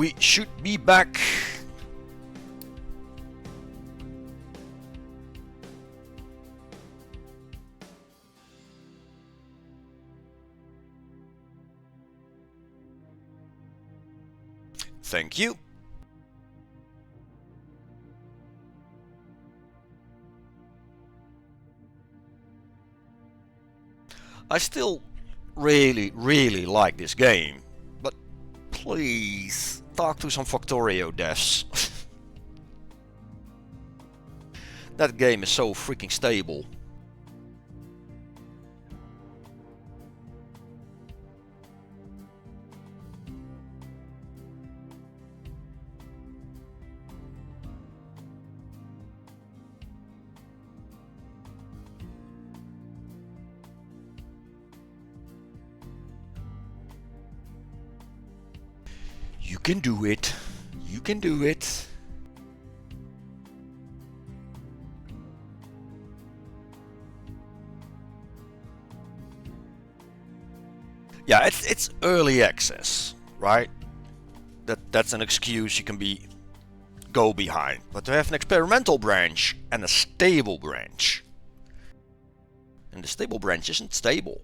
we should be back. Thank you. I still really like this game, but please talk to some Factorio devs. That game is so freaking stable. You can do it. You can do it. Yeah, it's early access, right? That's an excuse you can go behind. But to have an experimental branch and a stable branch. And the stable branch isn't stable.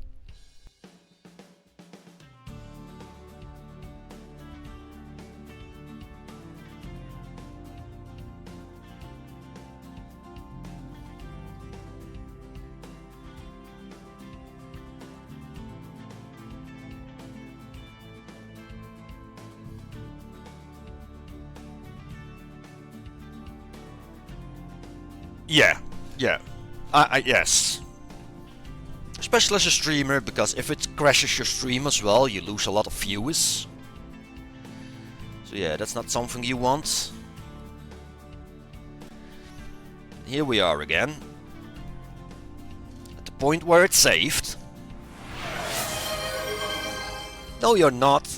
Yeah, yes. Especially as a streamer, because if it crashes your stream as well, you lose a lot of viewers. So yeah, that's not something you want. Here we are again. At the point where it's saved. No, you're not.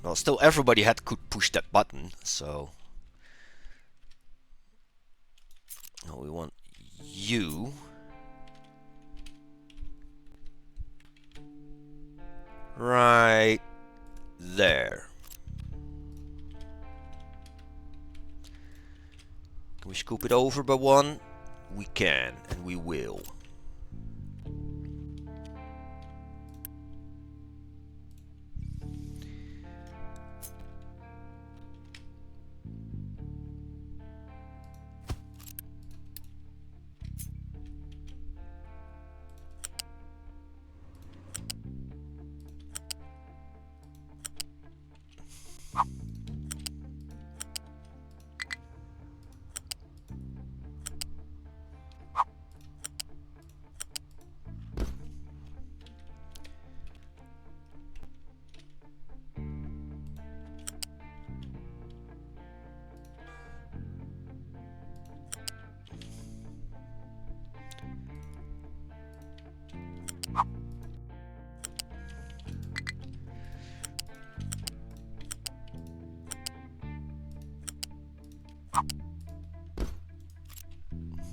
Well, still everybody could push that button, so... Now we want you... right there. Can we scoop it over by one? We can, and we will.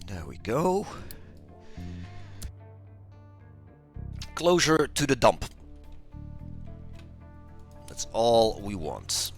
There we go. Closer to the dump. That's all we want.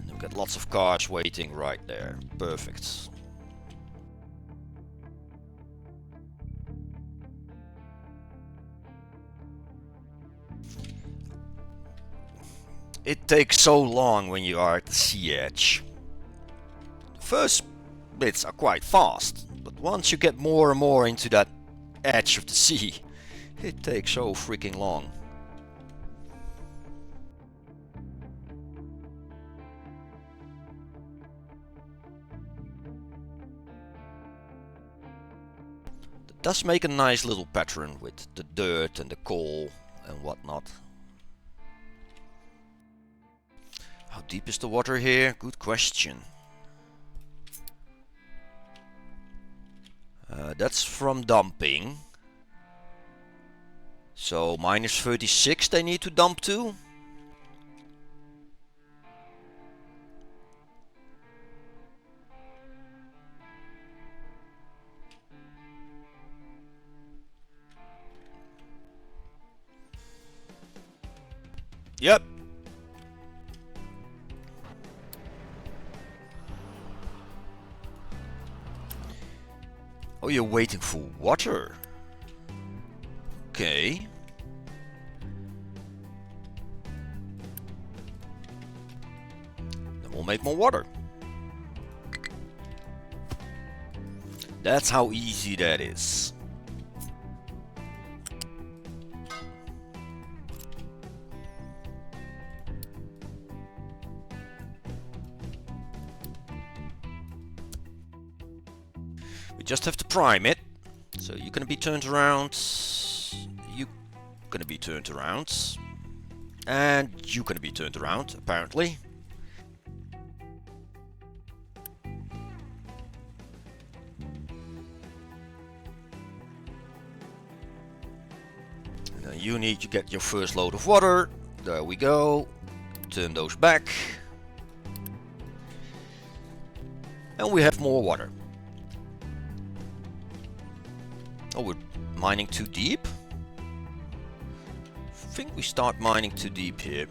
We've got lots of cars waiting right there. Perfect. It takes so long when you are at the sea edge. The first bits are quite fast, but once you get more and more into that edge of the sea, it takes so freaking long. It does make a nice little pattern with the dirt and the coal and whatnot. How deep is the water here? Good question. That's from dumping. So minus 36 they need to dump to. Yep. Oh, you're waiting for water. Okay. Then we'll make more water. That's how easy that is. We just have to prime it. So you're gonna be turned around. You're gonna be turned around. And you're gonna be turned around, apparently. And then you need to get your first load of water. There we go. Turn those back. And we have more water. Oh, we're mining too deep? I think we start mining too deep here.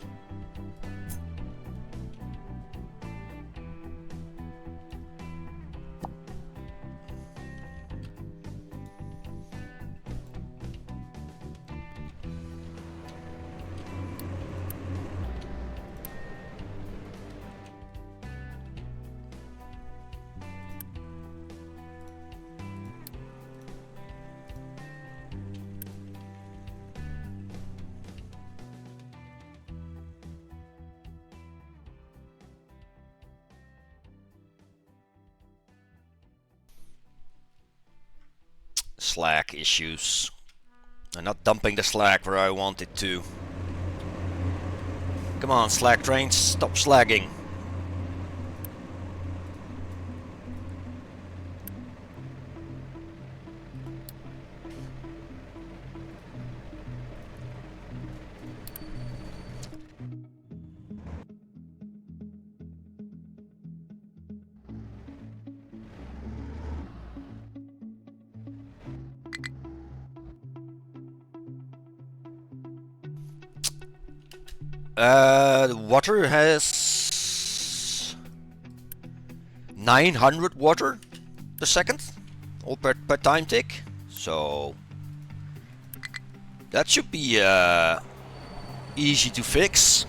Slack issues. I'm not dumping the slack where I want it to. Come on, slack trains, stop slagging. The water has 900 water per second, or per time tick, so that should be easy to fix.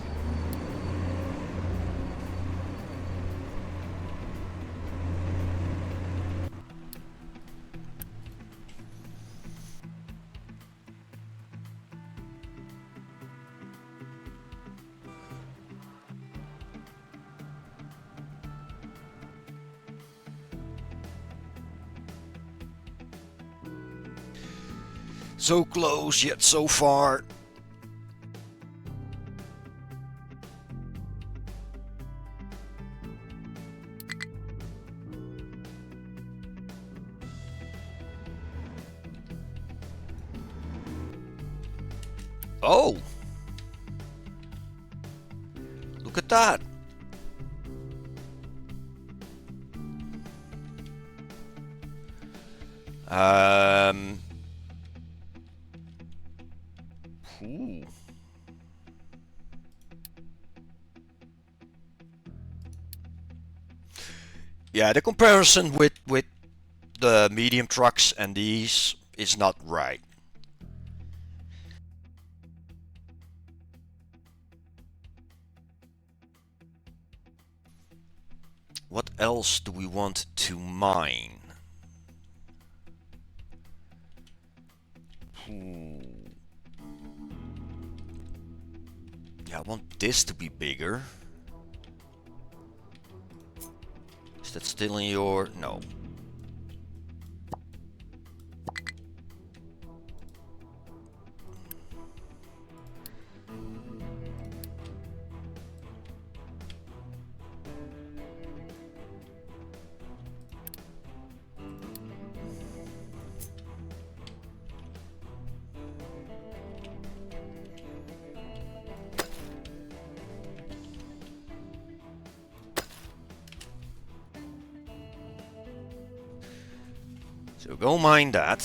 So close, yet so far. Oh! Look at that! Ooh. Yeah, the comparison with the medium trucks and these is not right. What else do we want to mine? Yeah, I want this to be bigger. Is that still in your... No. So go mine that.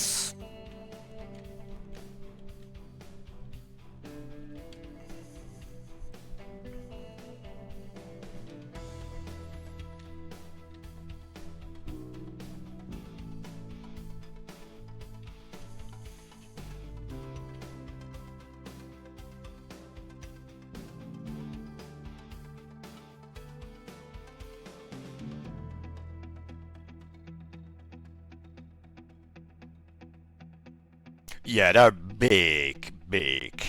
Yeah, they're big, big.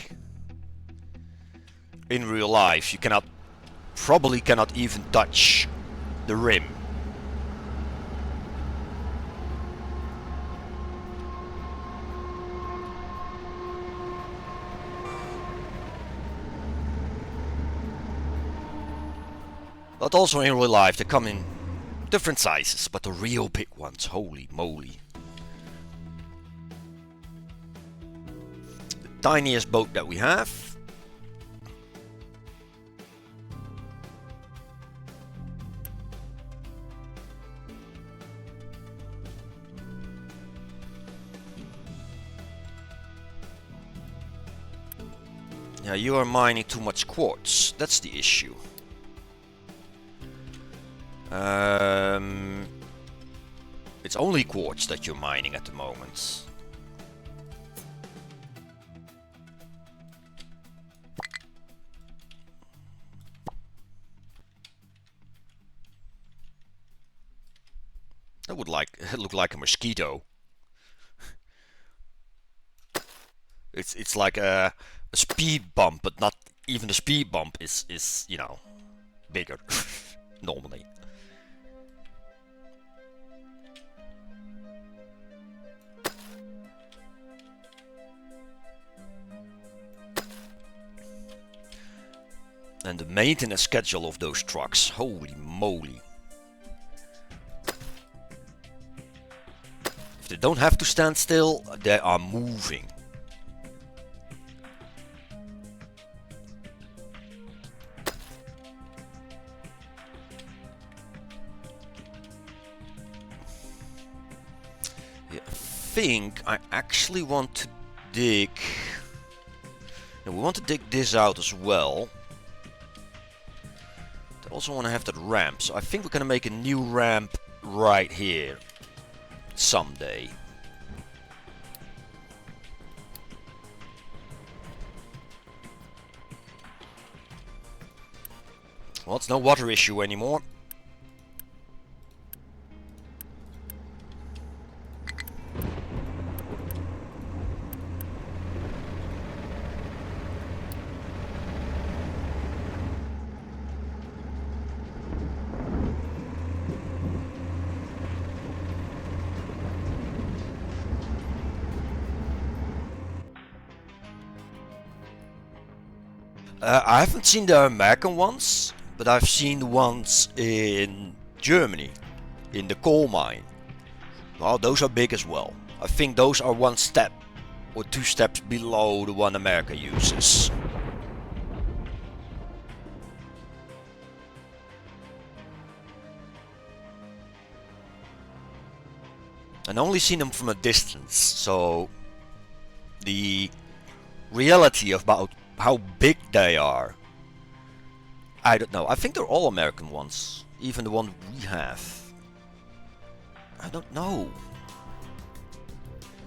In real life, you probably cannot even touch the rim. But also in real life, they come in different sizes, but the real big ones, holy moly. The tiniest boat that we have. Yeah, you are mining too much quartz. That's the issue. It's only quartz that you're mining at the moment. That would look like a mosquito. It's like a speed bump, but not even the speed bump is you know, bigger normally. And the maintenance schedule of those trucks, holy moly. If they don't have to stand still, they are moving. Yeah, I think I actually want to dig... No, we want to dig this out as well. I also want to have that ramp, so I think we're gonna make a new ramp right here someday. Well, it's no water issue anymore. I haven't seen the American ones, but I've seen the ones in Germany, in the coal mine. Well, those are big as well. I think those are one step or two steps below the one America uses. And only seen them from a distance, so the reality about how big they are, I don't know. I think they're all American ones, even the one we have. I don't know.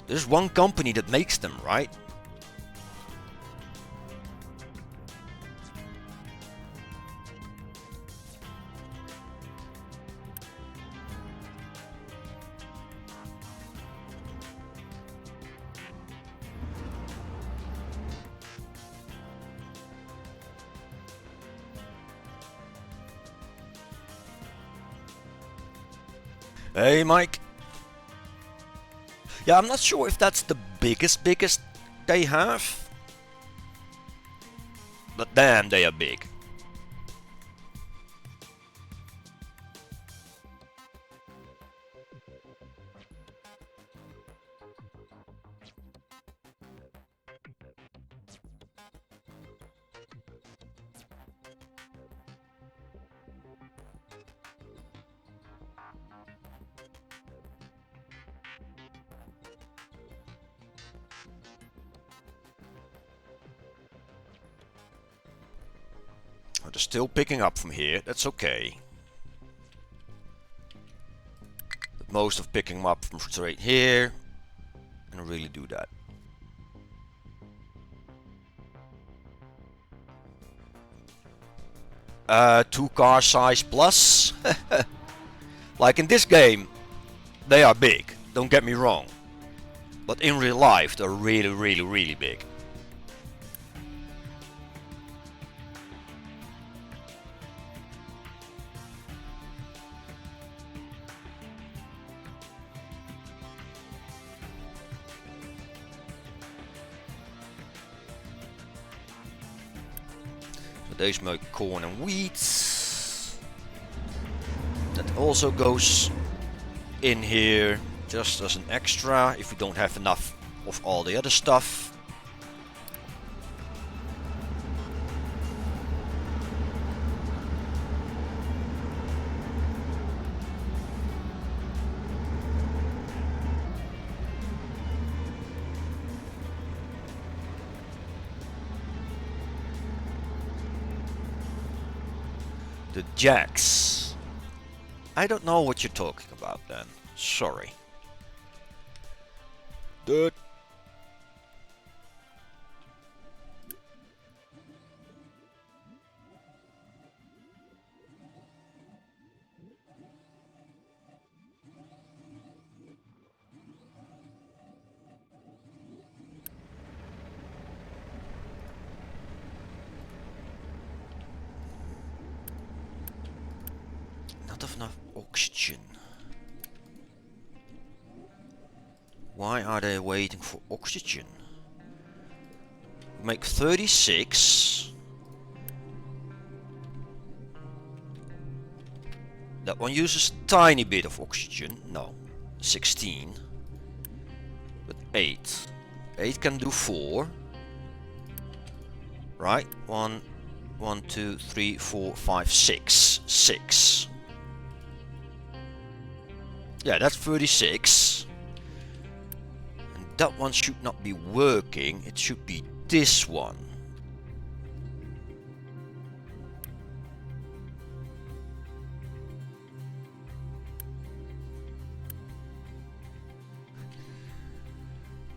There's one company that makes them, right? Hey, Mike. Yeah, I'm not sure if that's the biggest they have. But damn, they are big. They're still picking up from here, that's okay. But most of picking them up from straight here. And really do that. Two car size plus. Like in this game, they are big, don't get me wrong. But in real life, they're really big. So there's my corn and wheat. That also goes in here just as an extra if we don't have enough of all the other stuff. The jacks. I don't know what you're talking about then. Sorry. Dude. Not enough oxygen. Why are they waiting for oxygen? We make 36. That one uses a tiny bit of oxygen. No, 16. But 8. 8 can do 4. Right? 1, 2, 3, 4, 5, 6. 6. Yeah, that's 36. And that one should not be working. It should be this one.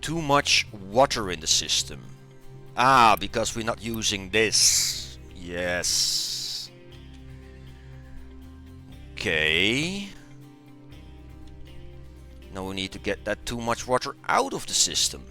Too much water in the system. Ah, because we're not using this. Yes. Okay. Now we need to get that too much water out of the system.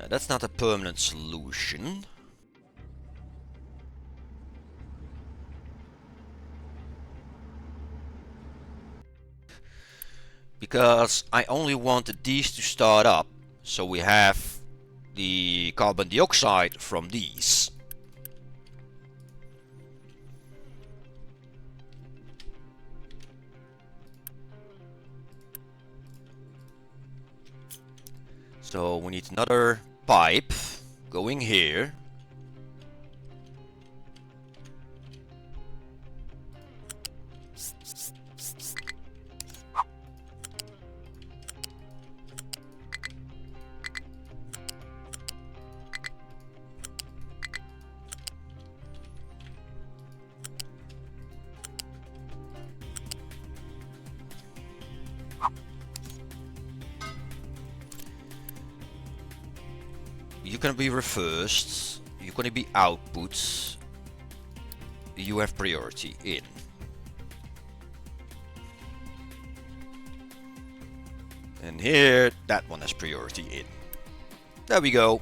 That's not a permanent solution. Because I only wanted these to start up, so we have the carbon dioxide from these. So we need another pipe going here. You're gonna be reversed, you're gonna be output, you have priority in. And here, that one has priority in. There we go.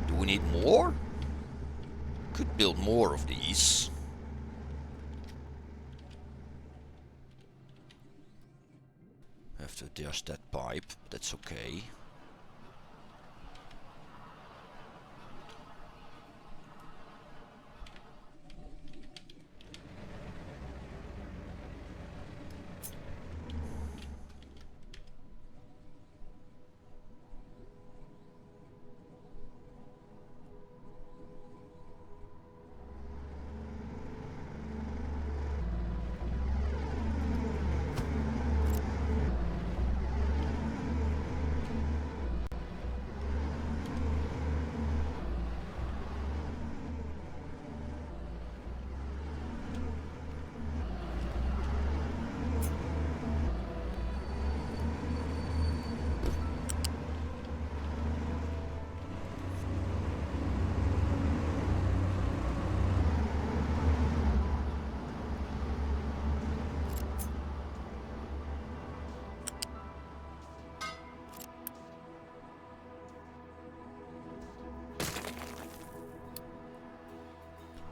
Do we need more? Could build more of these. Have to adjust that pipe, but that's okay.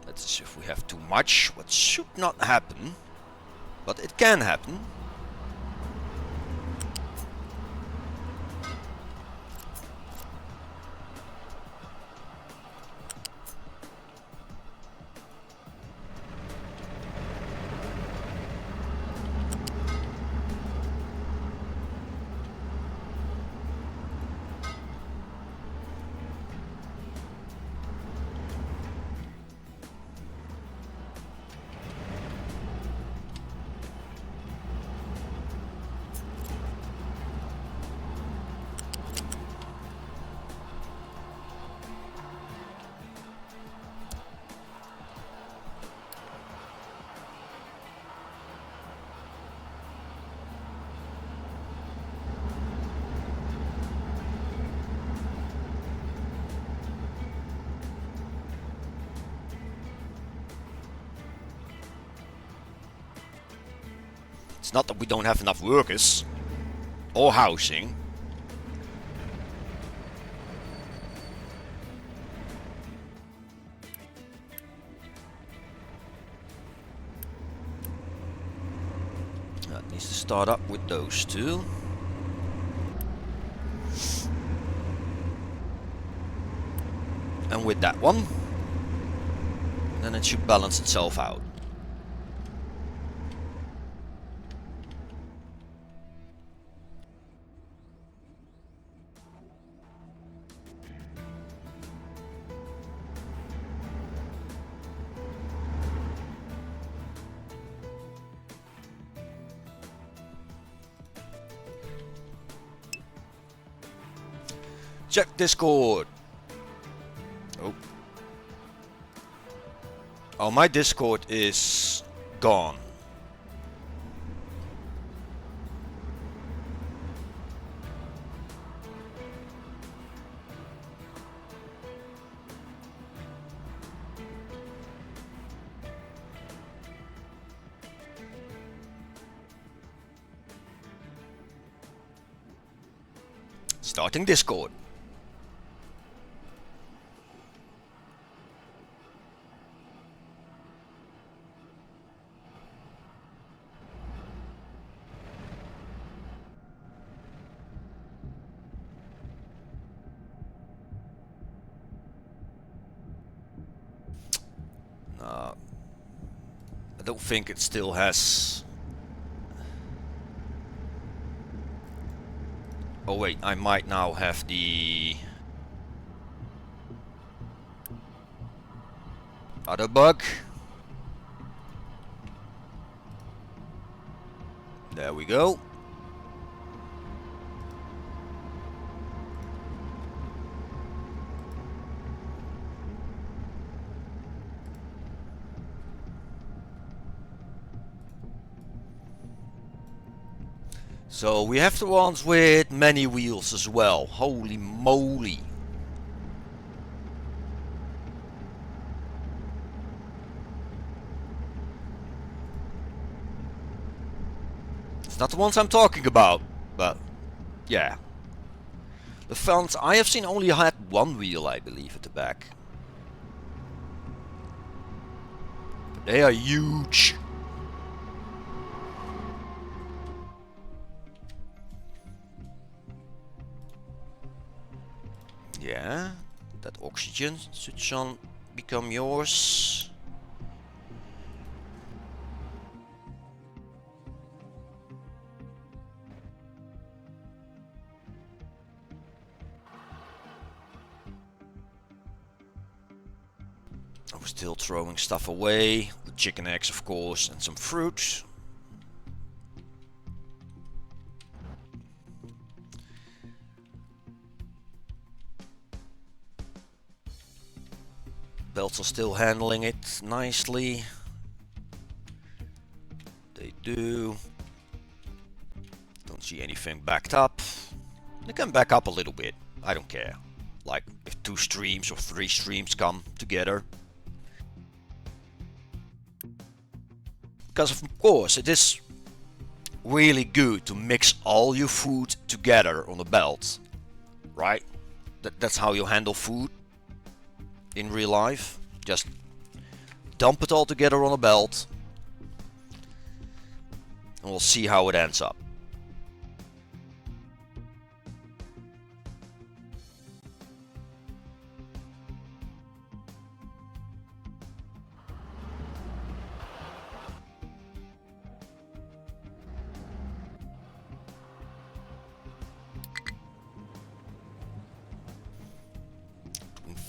Let's see if we have too much, what should not happen, but it can happen. It's not that we don't have enough workers or housing. That needs to start up with those two. And with that one. Then it should balance itself out. Check Discord. Oh. Oh, my Discord is gone. Starting Discord. I don't think it still has... Oh wait, I might now have the... other bug. There we go. So we have the ones with many wheels as well. Holy moly. It's not the ones I'm talking about, but yeah. The fans I have seen only had one wheel, I believe, at the back. But they are huge. Yeah, that oxygen should soon become yours. I was still throwing stuff away. The chicken eggs, of course, and some fruit. Belts are still handling it nicely. They do. Don't see anything backed up. They can back up a little bit. I don't care. Like if 2 streams or 3 streams come together. Because of course it is really good to mix all your food together on the belt. Right? That's how you handle food in real life. Just dump it all together on a belt. And we'll see how it ends up.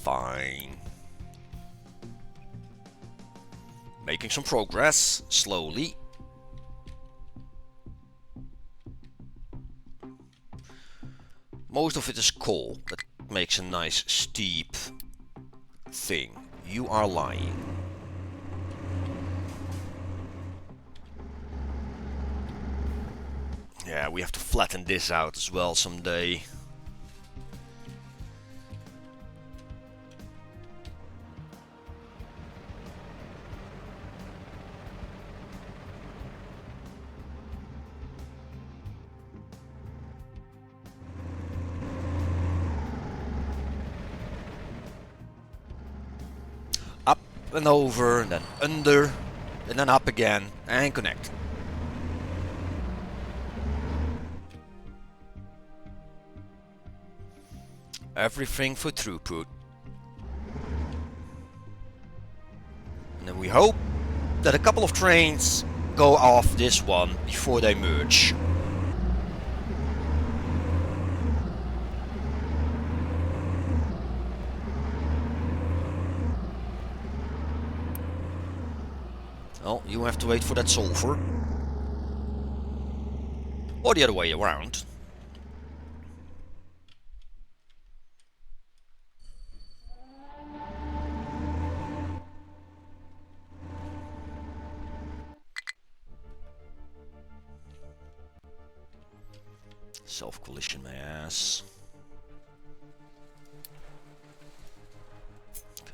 Fine. Making some progress, slowly. Most of it is coal. That makes a nice steep thing. You are lying. Yeah, we have to flatten this out as well someday. Up and over, and then under, and then up again, and connect. Everything for throughput. And then we hope that a couple of trains go off this one before they merge. Well, you have to wait for that sulfur. Or the other way around. Self-collision my ass. Okay.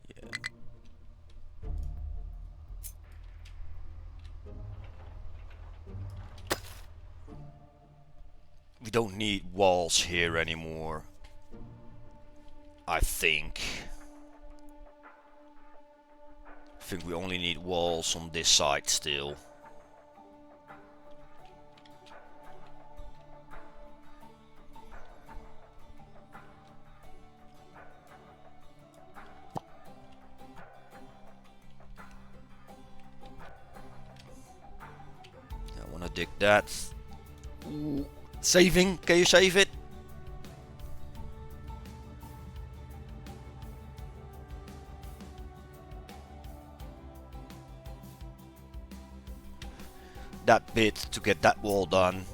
Yeah. We don't need walls here anymore. I think we only need walls on this side still. I wanna dig that. Ooh. Saving, can you save it? that bit to get that wall done.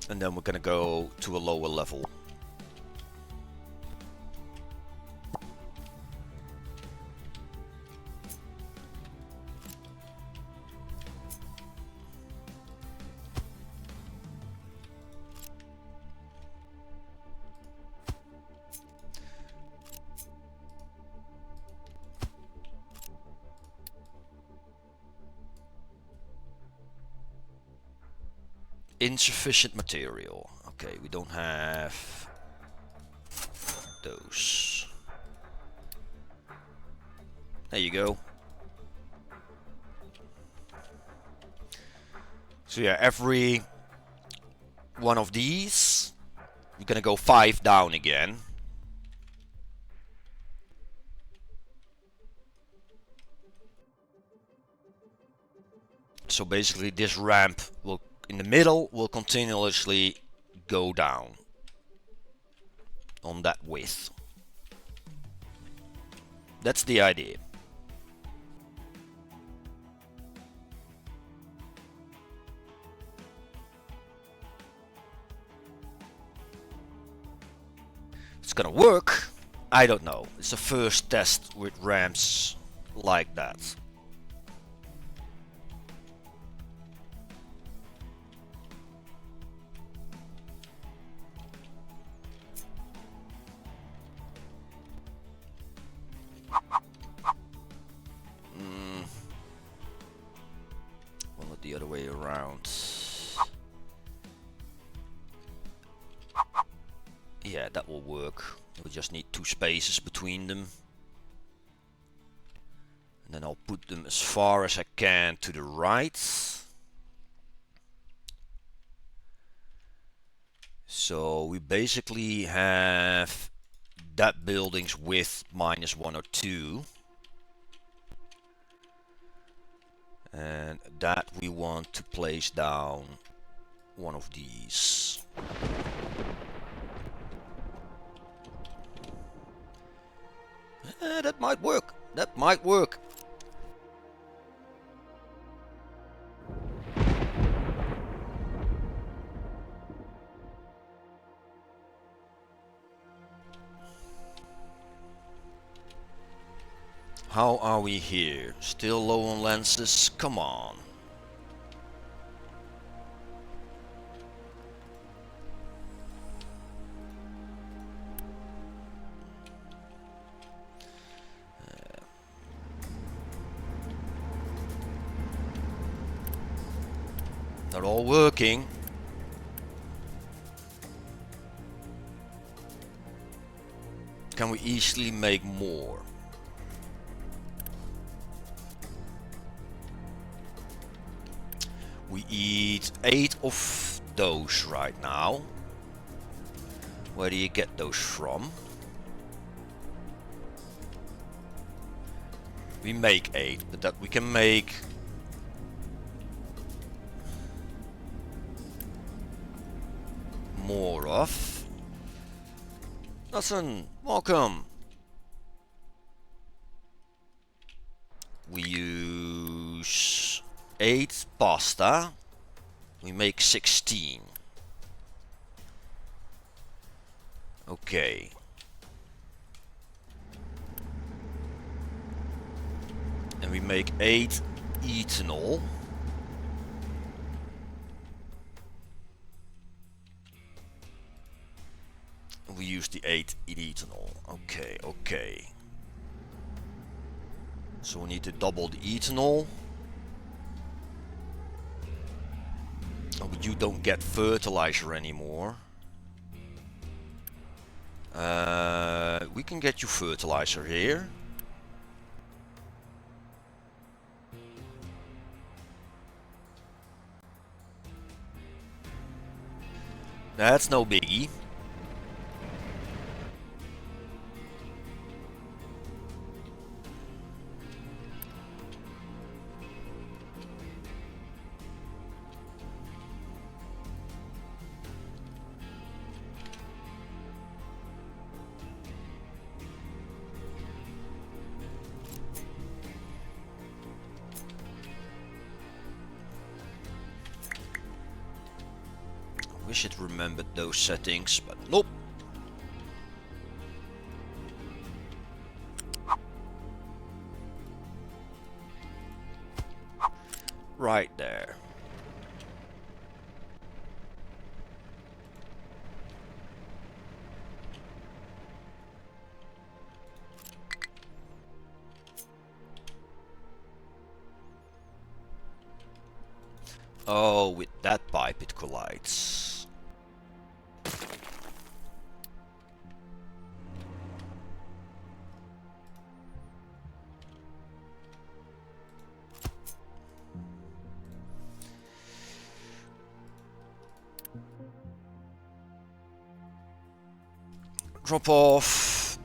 And then we're gonna go to a lower level. Insufficient material. Okay, we don't have those. There you go. So yeah, every one of these, we're gonna go 5 down again. So basically this ramp will, in the middle, will continuously go down on that width. That's the idea. It's gonna work, I don't know. It's the first test with ramps like that. Well, not the other way around. Yeah, that will work. We just need 2 spaces between them. And then I'll put them as far as I can to the right. So we basically have that building's width -1 or 2. And that we want to place down one of these. That might work. That might work. How are we here? Still low on lenses? Come on. Not all working. Can we easily make more? We eat 8 of those right now. Where do you get those from? We make 8, but that we can make more of. Dawson, welcome. We use 8 pasta. We make 16. Okay. And we make 8 ethanol. We use the 8 ethanol. Okay, okay. So we need to double the ethanol. Oh, but you don't get fertilizer anymore. We can get you fertilizer here. That's no biggie. Wish it remembered those settings, but nope. Right there. Oh, with that pipe it collides. Drop off.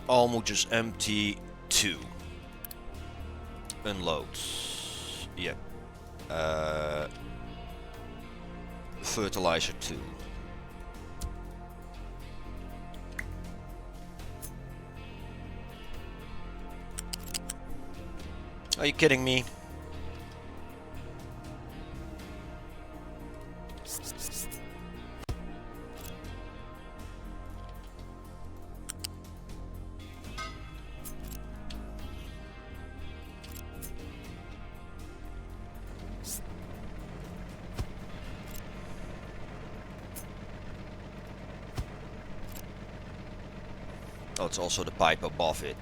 Almost just empty 2. Unload. Yeah. Fertilizer 2. Are you kidding me? Oh, it's also the pipe above it.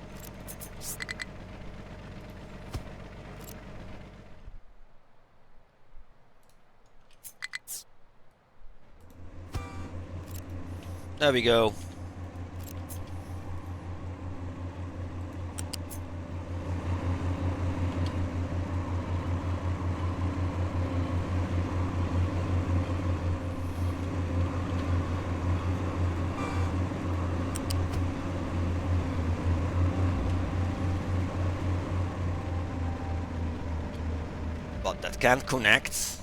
There we go. But that can't connect.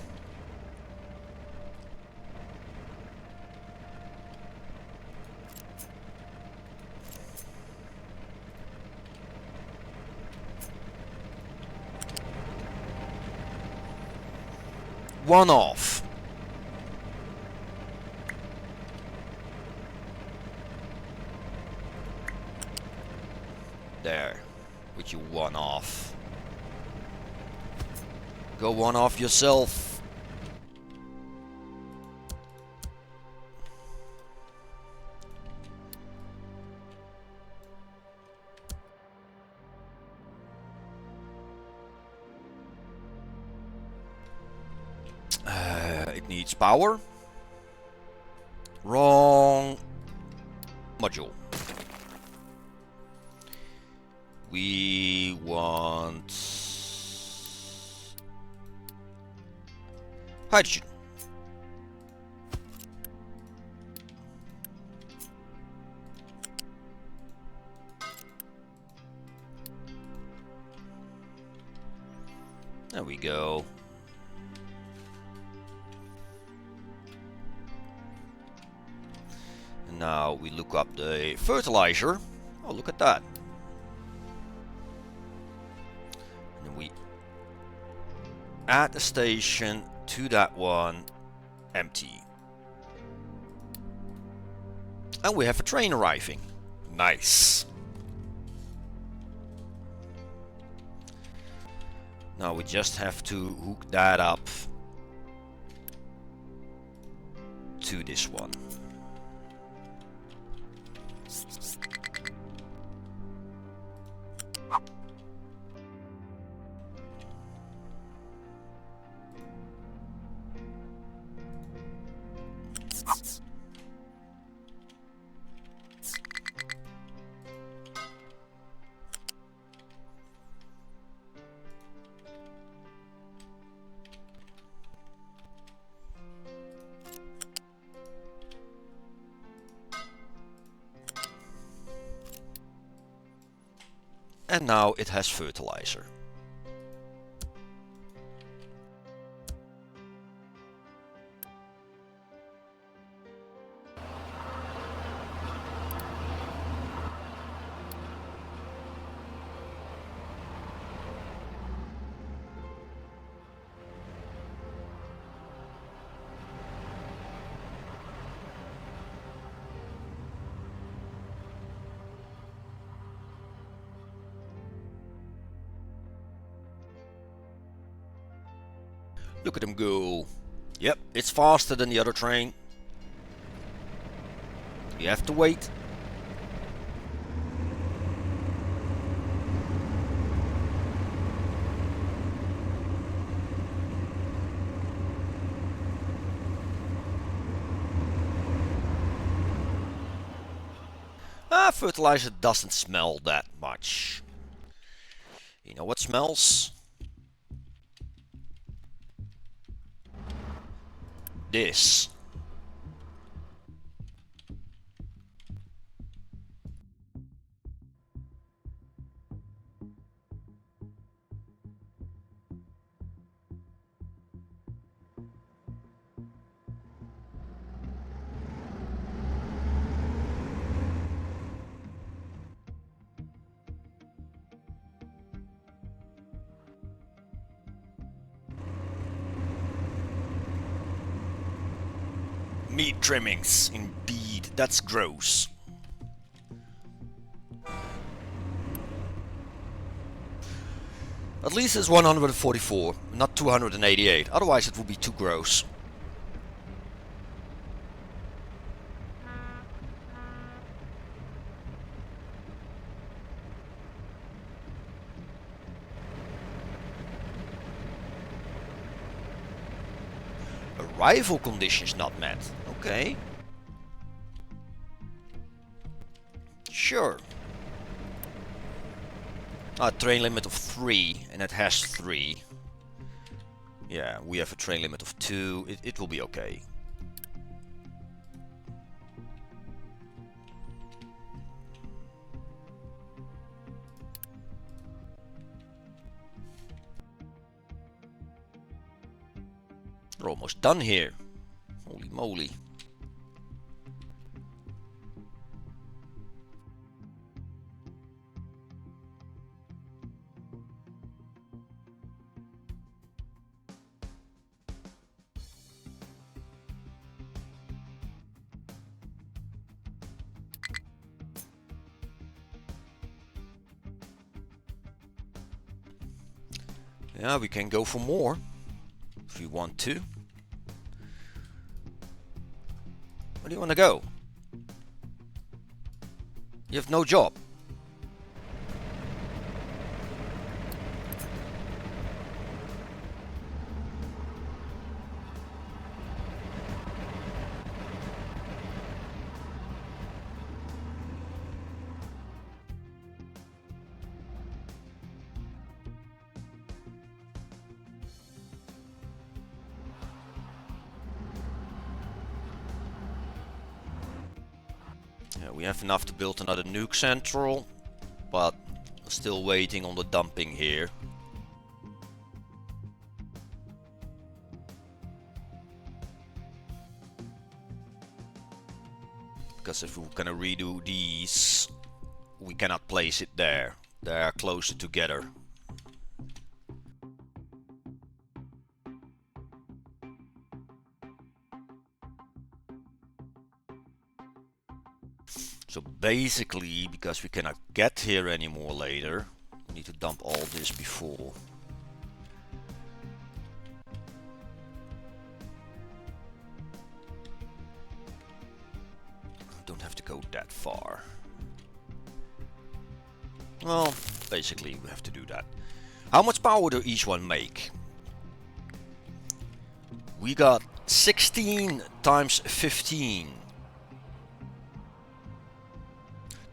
One off. There. With you one off. Go one off yourself. It needs power. Wrong module. We want hydrogen. There we go. And now we look up the fertilizer. Oh, look at that. And then we add the station to that one, empty. And we have a train arriving. Nice. Now we just have to hook that up to this one. And now it has fertilizer. Look at him go. Yep, it's faster than the other train. You have to wait. Fertilizer doesn't smell that much. You know what smells? This. Meat trimmings, indeed. That's gross. At least it's 144, not 288. Otherwise it would be too gross. Arrival conditions not met. Okay. Sure. Train limit of 3, and it has 3. Yeah, we have a train limit of 2. It will be okay. We're almost done here. Holy moly. Yeah, we can go for more if you want to. Where do you want to go? You have no job. Yeah, we have enough to build another nuke central, but still waiting on the dumping here. Because if we're gonna redo these, we cannot place it there. They are closer together. So basically, because we cannot get here anymore later, we need to dump all this before. Don't have to go that far. Well, basically we have to do that. How much power do each one make? We got 16 times 15.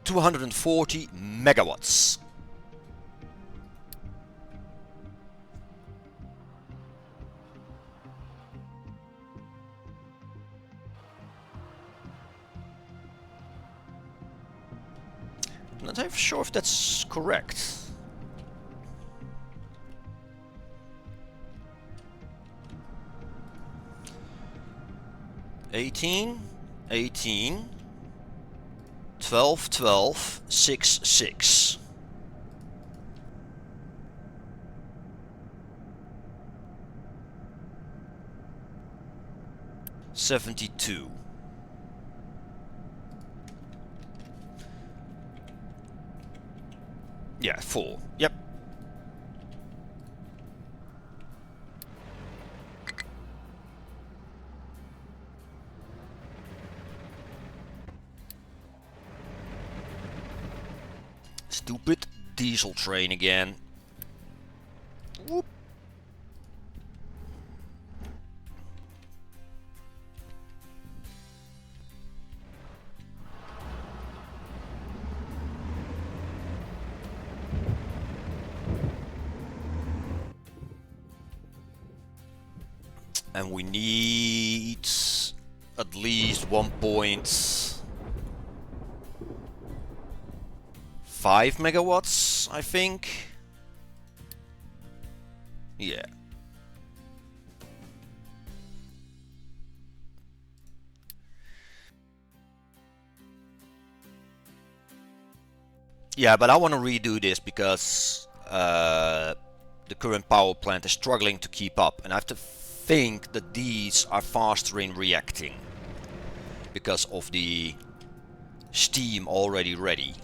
240 megawatts. I'm not sure if that's correct. $18, 12, 12, 6, 6. $72. Yeah, 4. Yep. Stupid diesel train again. Whoop. And we need at least 1.5 megawatts, I think. Yeah. Yeah, but I want to redo this because the current power plant is struggling to keep up, and I have to think that these are faster in reacting because of the steam already ready.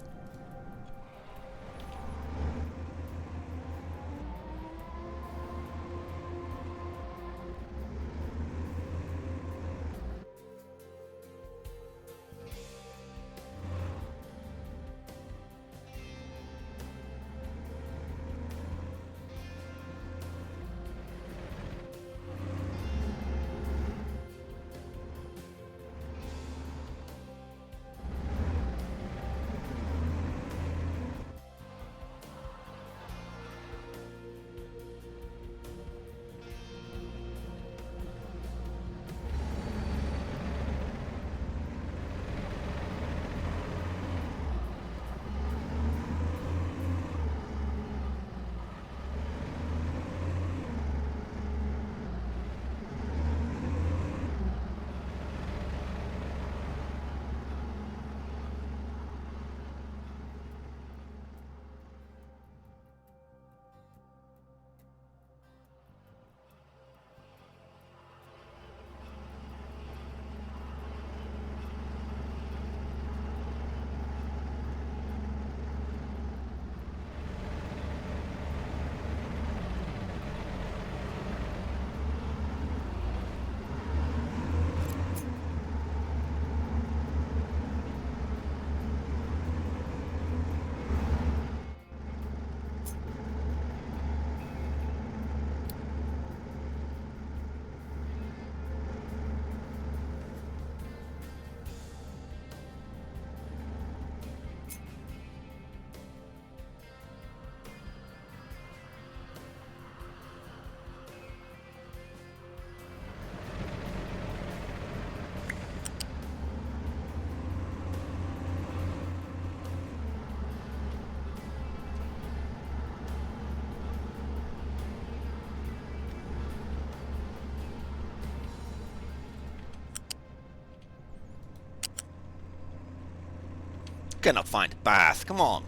Cannot find the path, come on.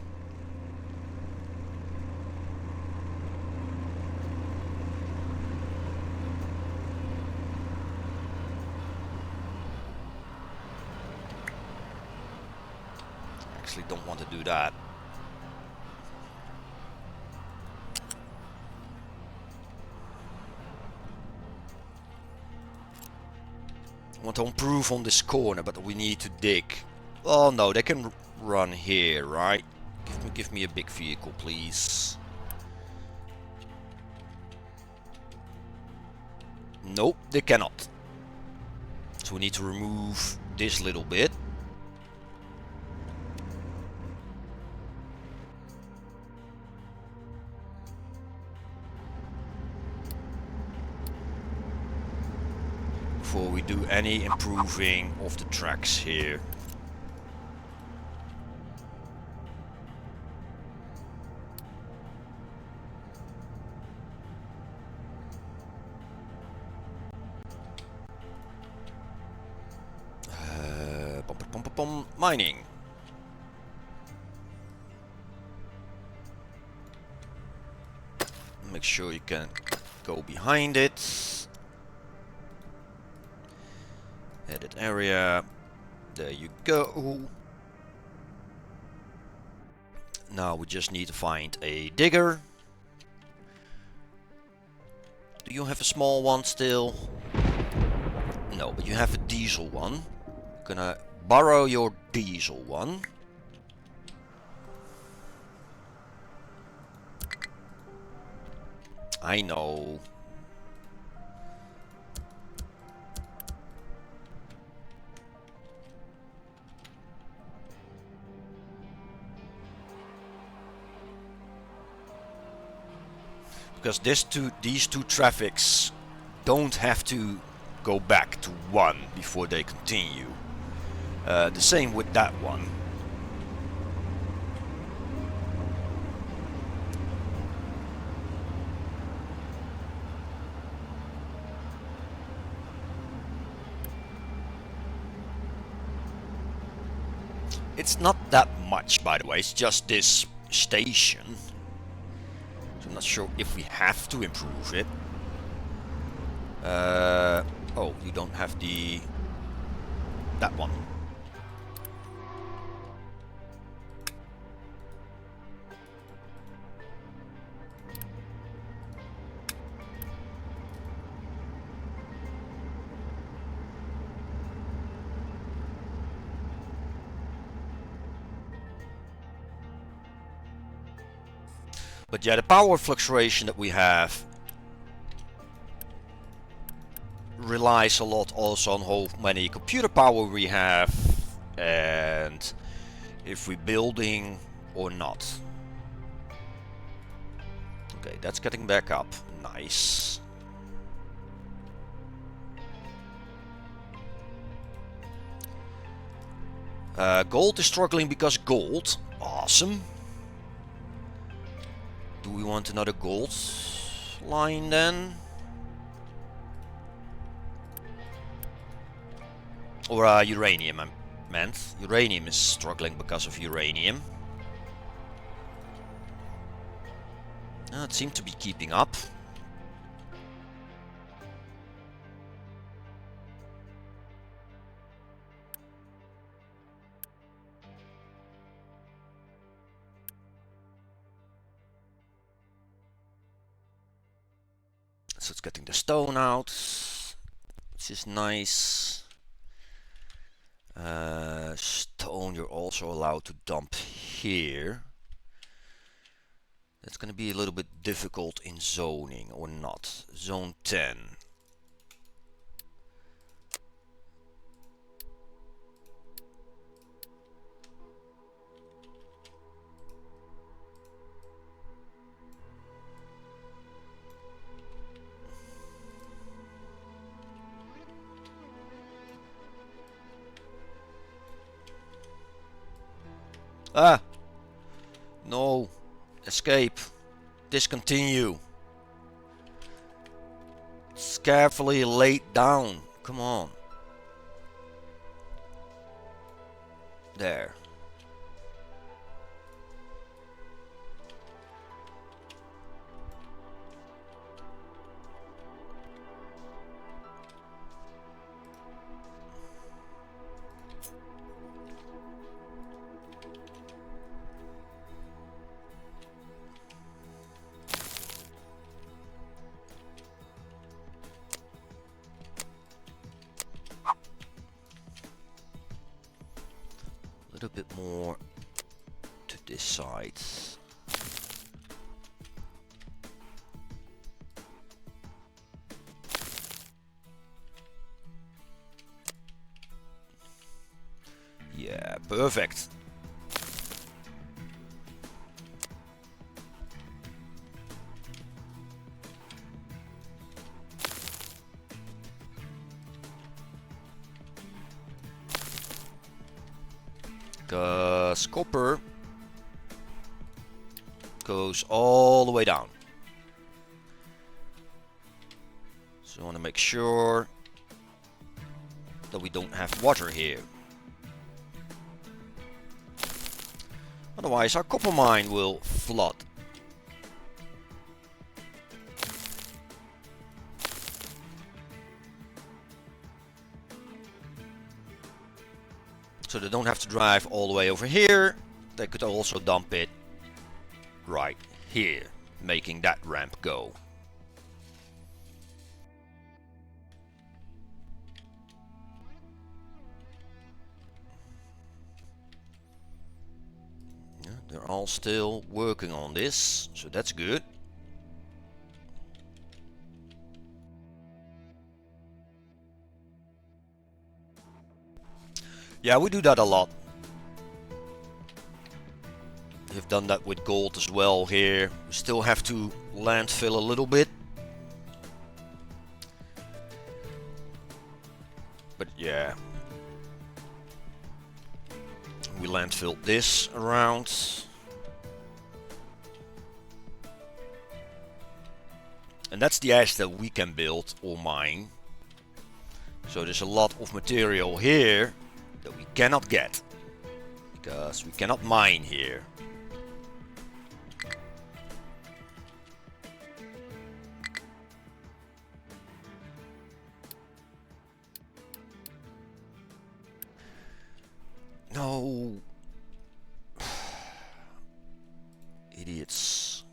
Actually don't want to do that. I want to improve on this corner, but we need to dig. Oh no, they can run here, right? Give me a big vehicle, please. Nope, they cannot. So we need to remove this little bit. Before we do any improving of the tracks here. Mining. Make sure you can go behind it. Edit area. There you go. Now we just need to find a digger. Do you have a small one still? No, but you have a diesel one. Gonna borrow your diesel one. I know. Because these two traffics don't have to go back to 1 before they continue. The same with that one. It's not that much, by the way, it's just this station. So I'm not sure if we have to improve it. Oh, you don't have that one. But yeah, the power fluctuation that we have relies a lot also on how many computer power we have and if we're building or not. Okay, that's getting back up. Nice. Gold is struggling because gold. Awesome. Do we want another gold line then? Or uranium, I meant. Uranium is struggling because of uranium. It seemed to be keeping up. So it's getting the stone out, which is nice. Stone you're also allowed to dump here. That's going to be a little bit difficult in zoning, or not. Zone 10. Ah! No! Escape! Discontinue! It's carefully laid down. Come on. There. A little bit more to this side. Yeah, perfect. Because copper goes all the way down. So I want to make sure that we don't have water here. Otherwise our copper mine will flood. So they don't have to drive all the way over here. They could also dump it right here, making that ramp go. Yeah, they're all still working on this, so that's good. Yeah, we do that a lot. We've done that with gold as well here. We still have to landfill a little bit. But yeah. We landfilled this around. And that's the ash that we can build or mine. So there's a lot of material here that we cannot get. Because we cannot mine here. No. Idiots.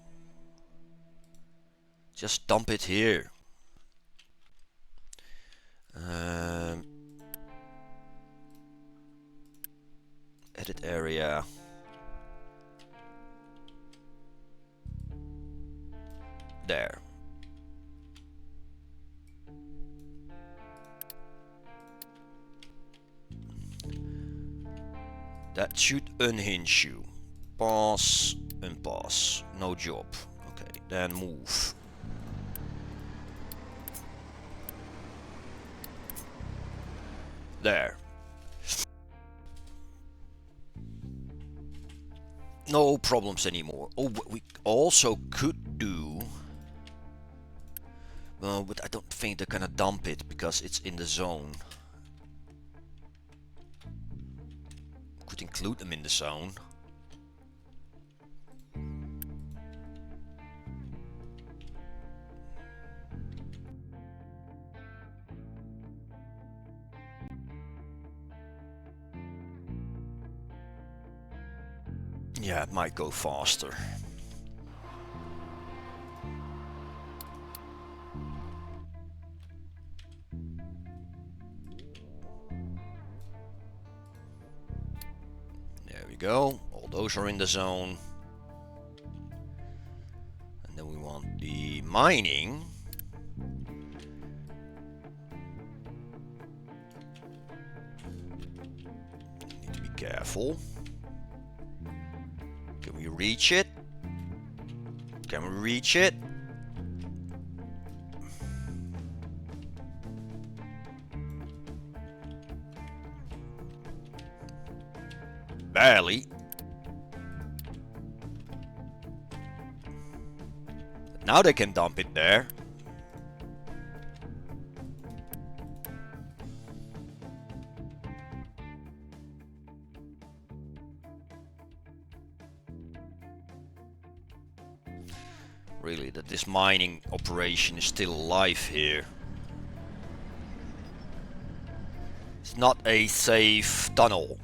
Just dump it here. Edit area. There. That should unhinge you. Pass, unpass. No job. Okay, then move. There. No problems anymore. Oh, what we also could do... Well, but I don't think they're gonna dump it because it's in the zone. Could include them in the zone. Yeah, it might go faster. There we go. All those are in the zone. And then we want the mining. Need to be careful. Can we reach it? Can we reach it? Barely. But now they can dump it there. Really, that this mining operation is still alive here. It's not a safe tunnel.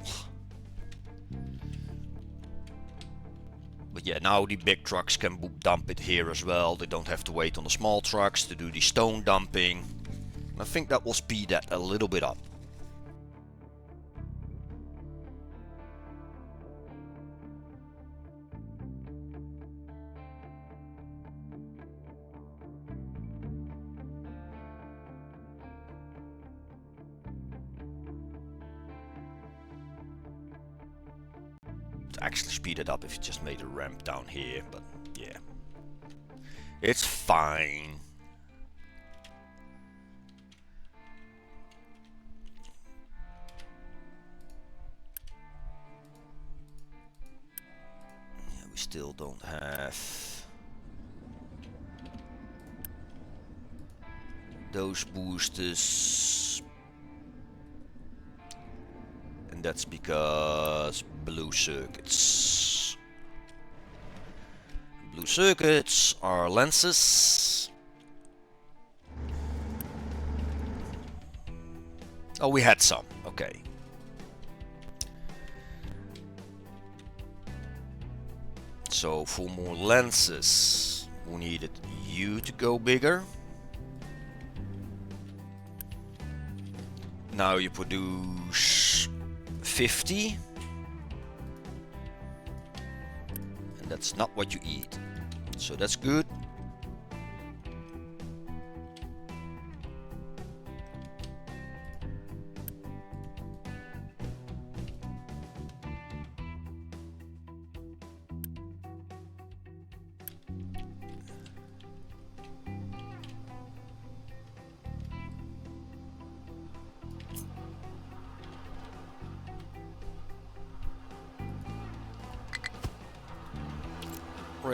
But yeah, now the big trucks can dump it here as well. They don't have to wait on the small trucks to do the stone dumping. I think that will speed that a little bit up. Actually speed it up if you just made a ramp down here, but yeah, it's fine. Yeah, we still don't have those boosters. And that's because blue circuits. Blue circuits are lenses. Oh, we had some. Okay. So for more lenses, we needed you to go bigger. Now you produce 50. And that's not what you eat. So that's good.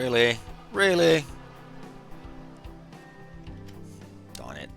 Really? Really? Darn it.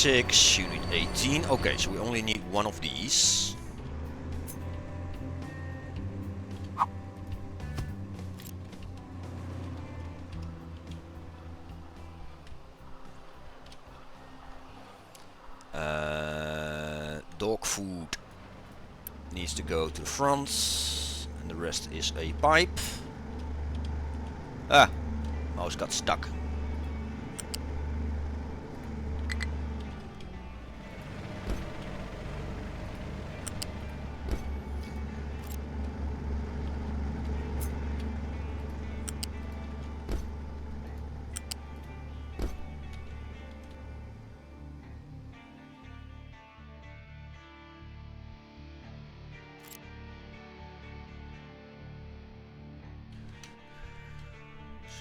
You need 18. Okay, so we only need one of these. Dog food needs to go to the front, and the rest is a pipe. Ah, mouse got stuck.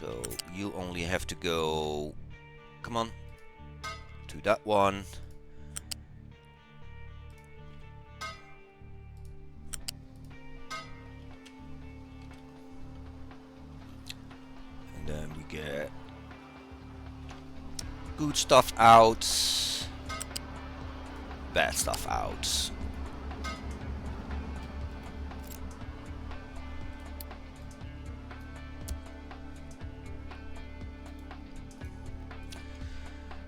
So you only have to go, come on, to that one. And then we get good stuff out, bad stuff out.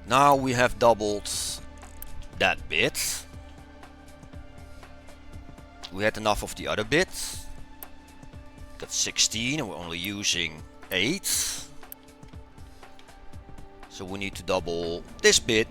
Now we have doubled that bit. We had enough of the other bit. Got 16 and we're only using 8. So we need to double this bit.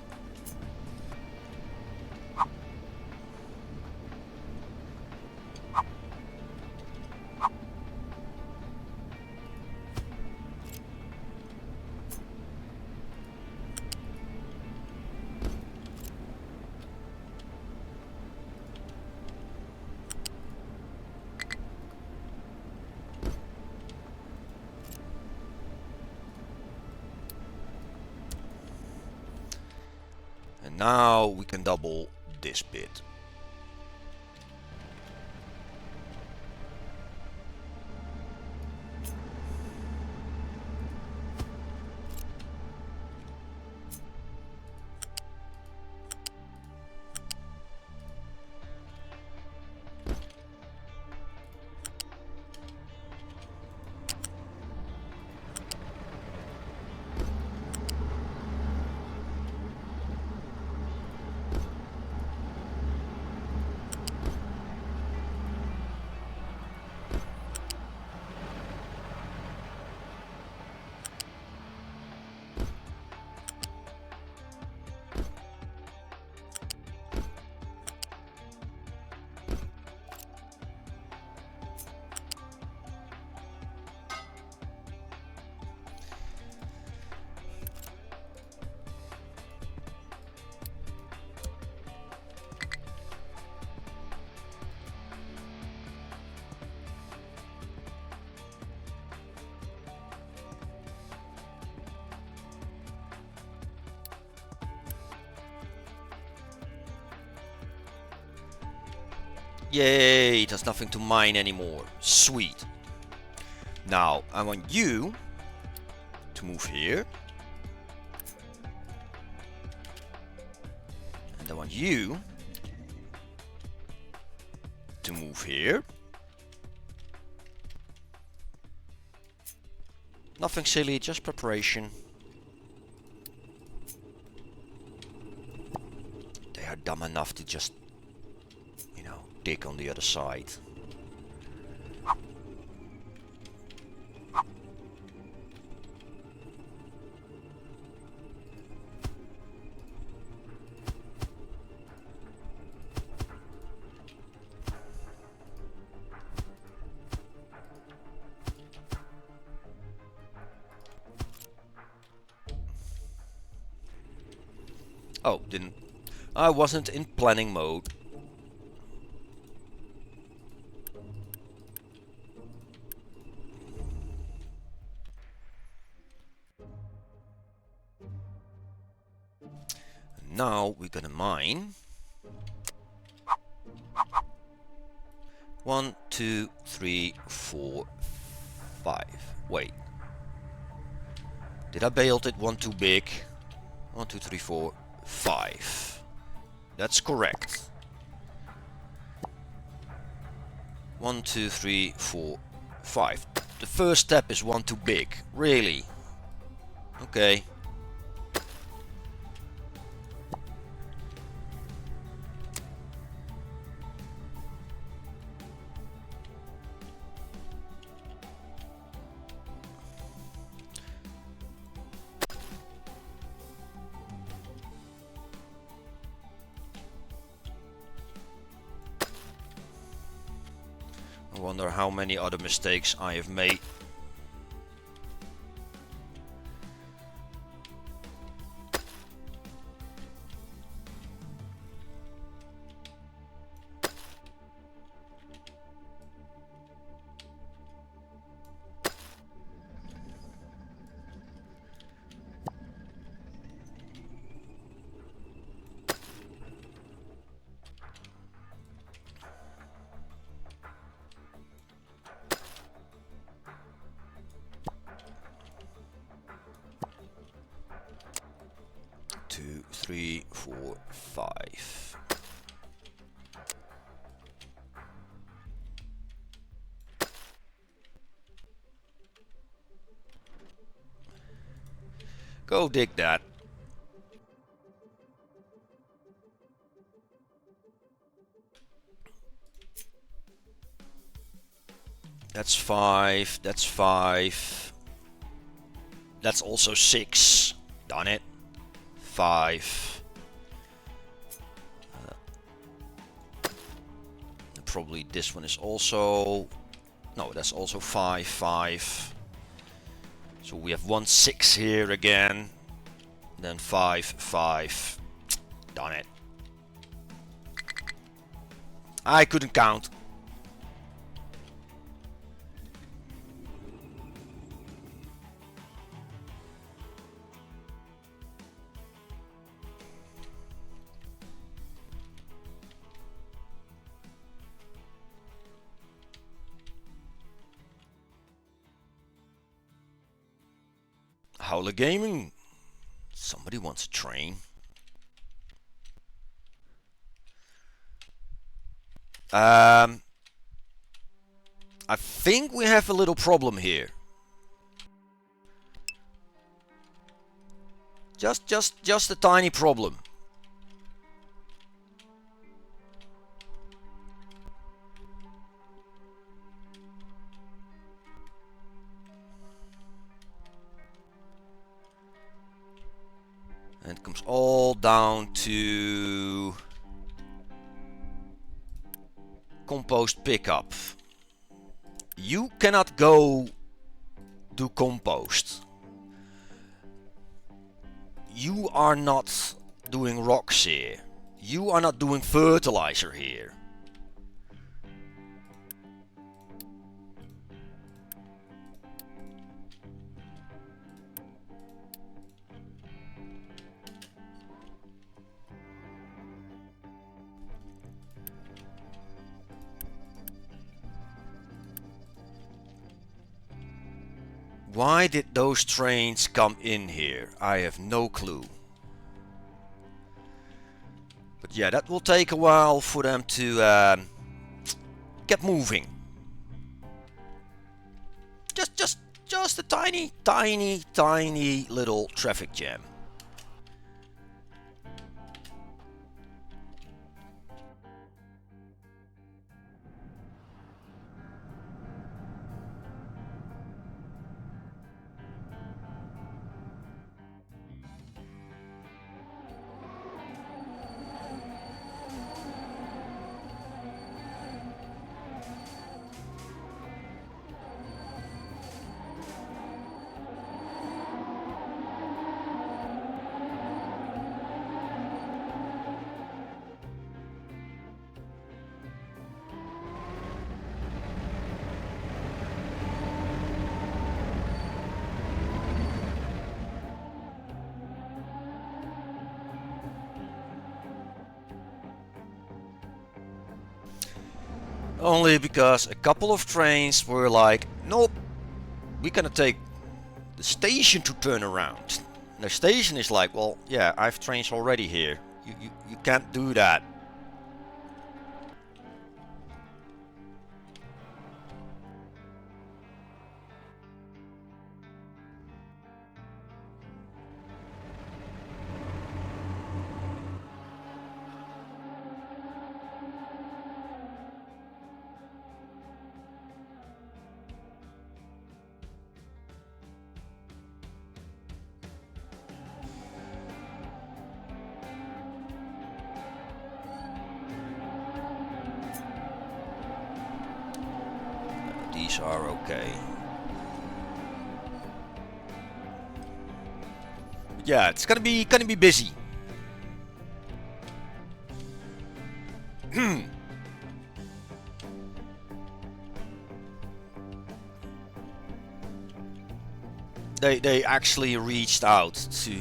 And now we can double this bit. Yay, there's nothing to mine anymore. Sweet. Now, I want you to move here. And I want you to move here. Nothing silly, just preparation. They are dumb enough to just, you know, dig on the other side. Oh, didn't. I wasn't in planning mode. Now we're gonna mine. 1, 2, 3, 4, 5. Wait. Did I build it one too big? 1, 2, 3, 4, 5. That's correct. 1, 2, 3, 4, 5. The first step is one too big. Really? Okay. I wonder how many other mistakes I have made. Two, three, four, five. Go dig that. That's 5. That's 5. That's also 6. Done it. 5. Probably this one is also... No, that's also 5, 5. So we have 1, 6 here again. Then 5, 5. Done it. I couldn't count. Howler Gaming. Somebody wants a train. I think we have a little problem here. Just a tiny problem. And it comes all down to compost pickup. You cannot go do compost. You are not doing rocks here. You are not doing fertilizer here. Why did those trains come in here? I have no clue. But yeah, that will take a while for them to get moving. Just a tiny little traffic jam. Only because a couple of trains were like, nope, we're gonna take the station to turn around. And the station is like, well, yeah, I have trains already here. You can't do that. These are okay. Yeah, it's gonna be busy. They actually reached out to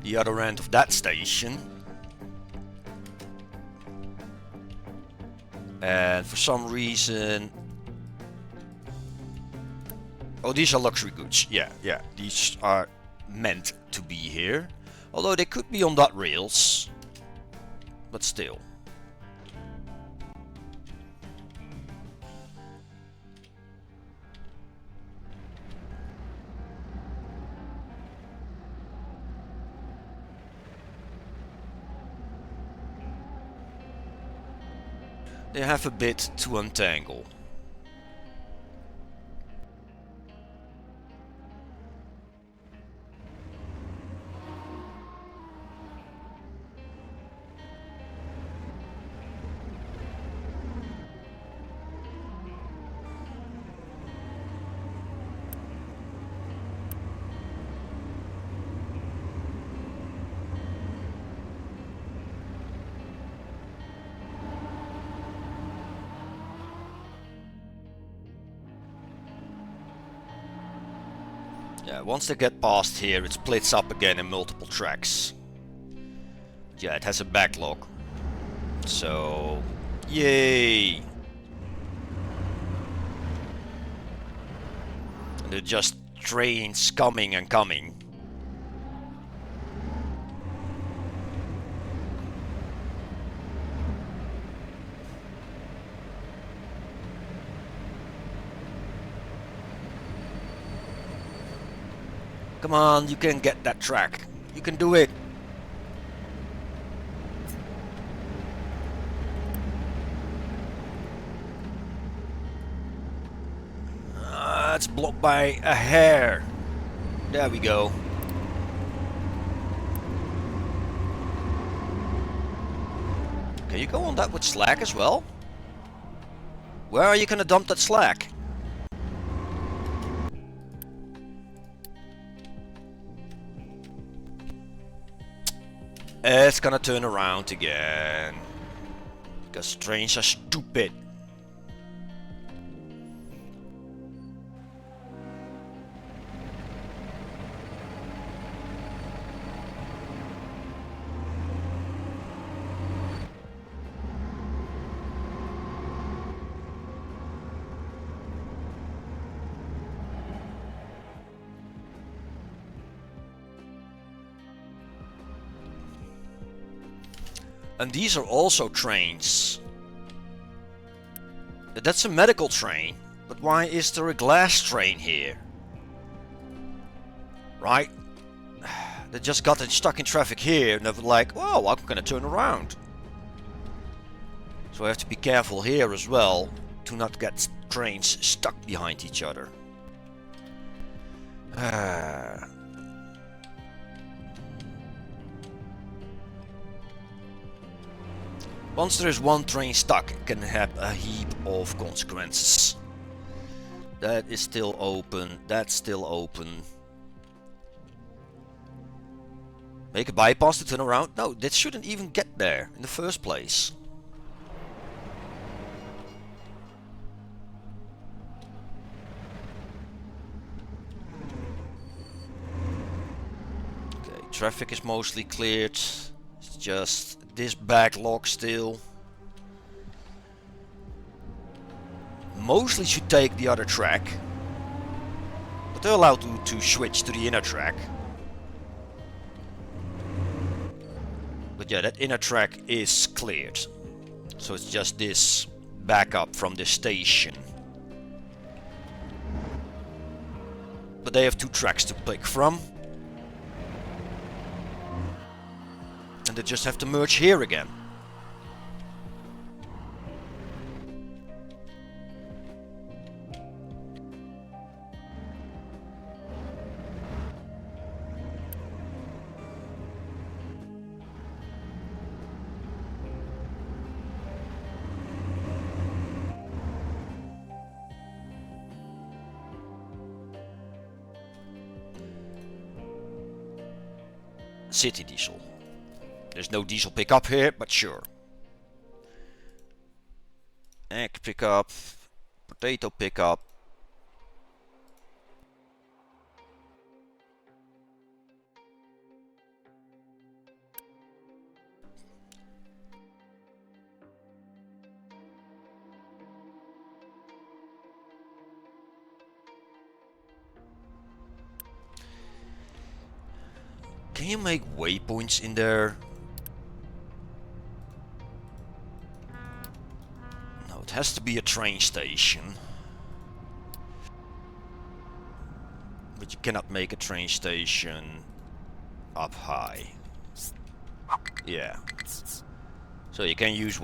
the other end of that station. And for some reason... Oh, these are luxury goods. Yeah. These are meant to be here. Although they could be on that rails. But still. They have a bit to untangle. Yeah, once they get past here, it splits up again in multiple tracks. Yeah, it has a backlog. So, yay! And they're just trains coming and coming. Come on, you can get that track. You can do it. It's blocked by a hair. There we go. Can you go on that with slack as well? Where are you gonna dump that slack? It's gonna turn around again. Because trains are stupid. And these are also trains. That's a medical train. But why is there a glass train here? Right? They just got stuck in traffic here and they were like, oh, I'm gonna turn around. So I have to be careful here as well to not get trains stuck behind each other. Once there is one train stuck, it can have a heap of consequences. That is still open. That's still open. Make a bypass to turn around? No, that shouldn't even get there in the first place. Okay, traffic is mostly cleared. It's just this backlog still. mostly should take the other track. But they're allowed to switch to the inner track. But yeah, that inner track is cleared. So it's just this backup from the station. But they have 2 tracks to pick from. And they just have to merge here again. City diesel. There's no diesel pickup here, but sure. Egg pickup, potato pickup. Can you make waypoints in there? No, it has to be a train station. But you cannot make a train station up high. Yeah. So you can use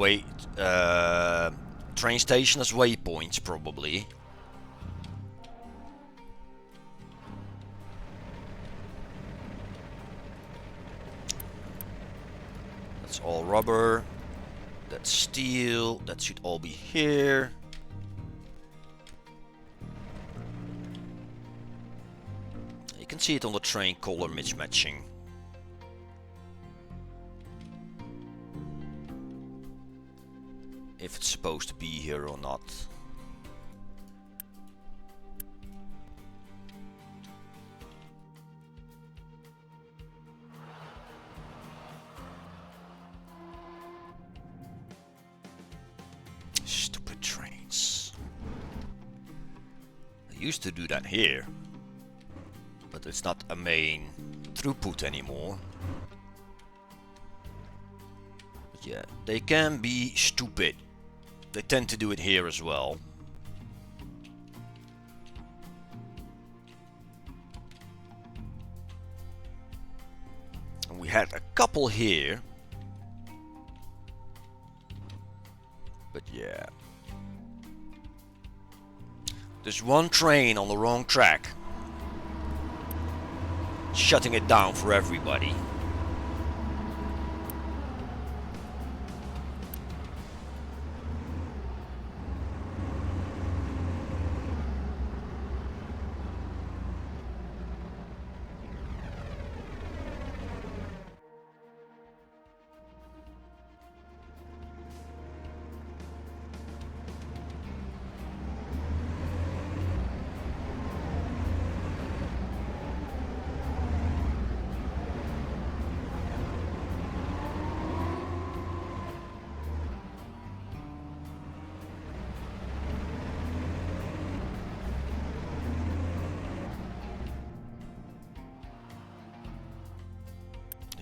train station as waypoints probably. That's all rubber. That's steel. That should all be here. You can see it on the train color mismatching. If it's supposed to be here or not. Stupid trains. I used to do that here. But it's not a main throughput anymore. But yeah, they can be stupid. They tend to do it here as well. And we had a couple here. But yeah. There's one train on the wrong track. Shutting it down for everybody.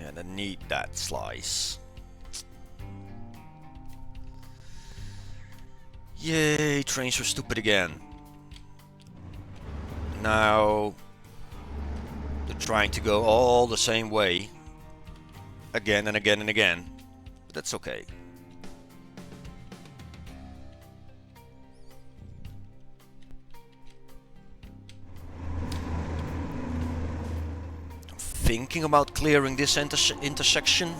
And I need that slice. Yay, trains are stupid again. Now they're trying to go all the same way. Again and again and again. But that's okay. Thinking about clearing this intersection.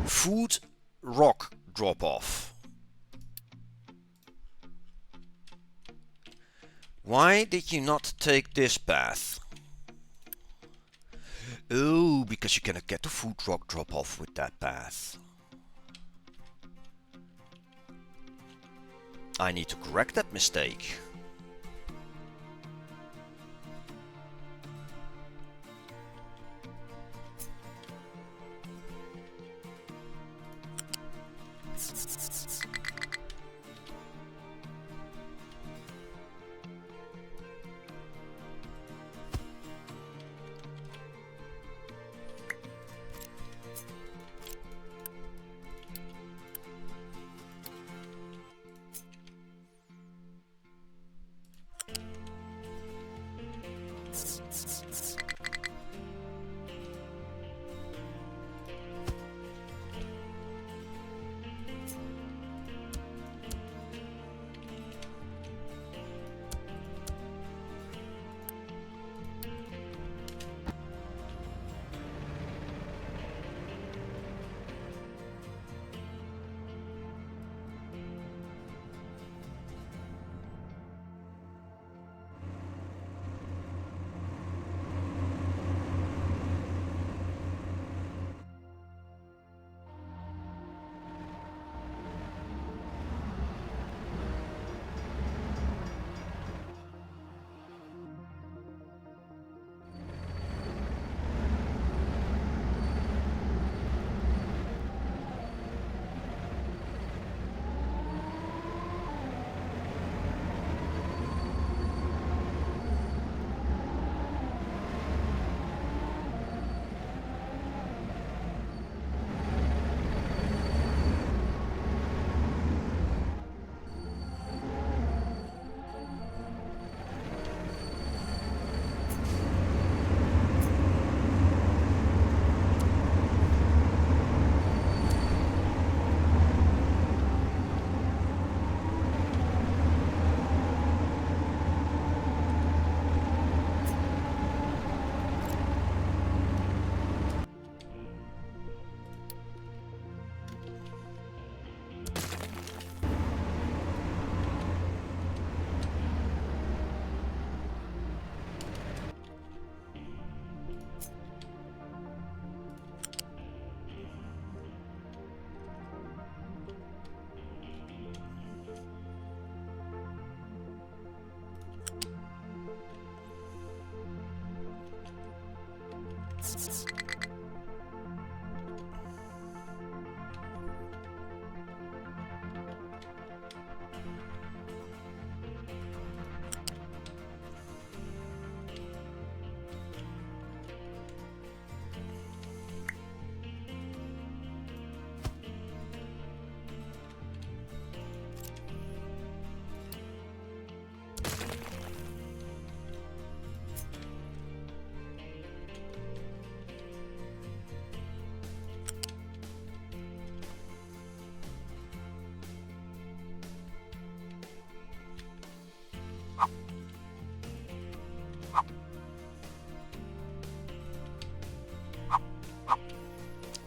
Food rock drop off. Why did you not take this path? Oh, because you cannot get the food rock drop off with that path. I need to correct that mistake.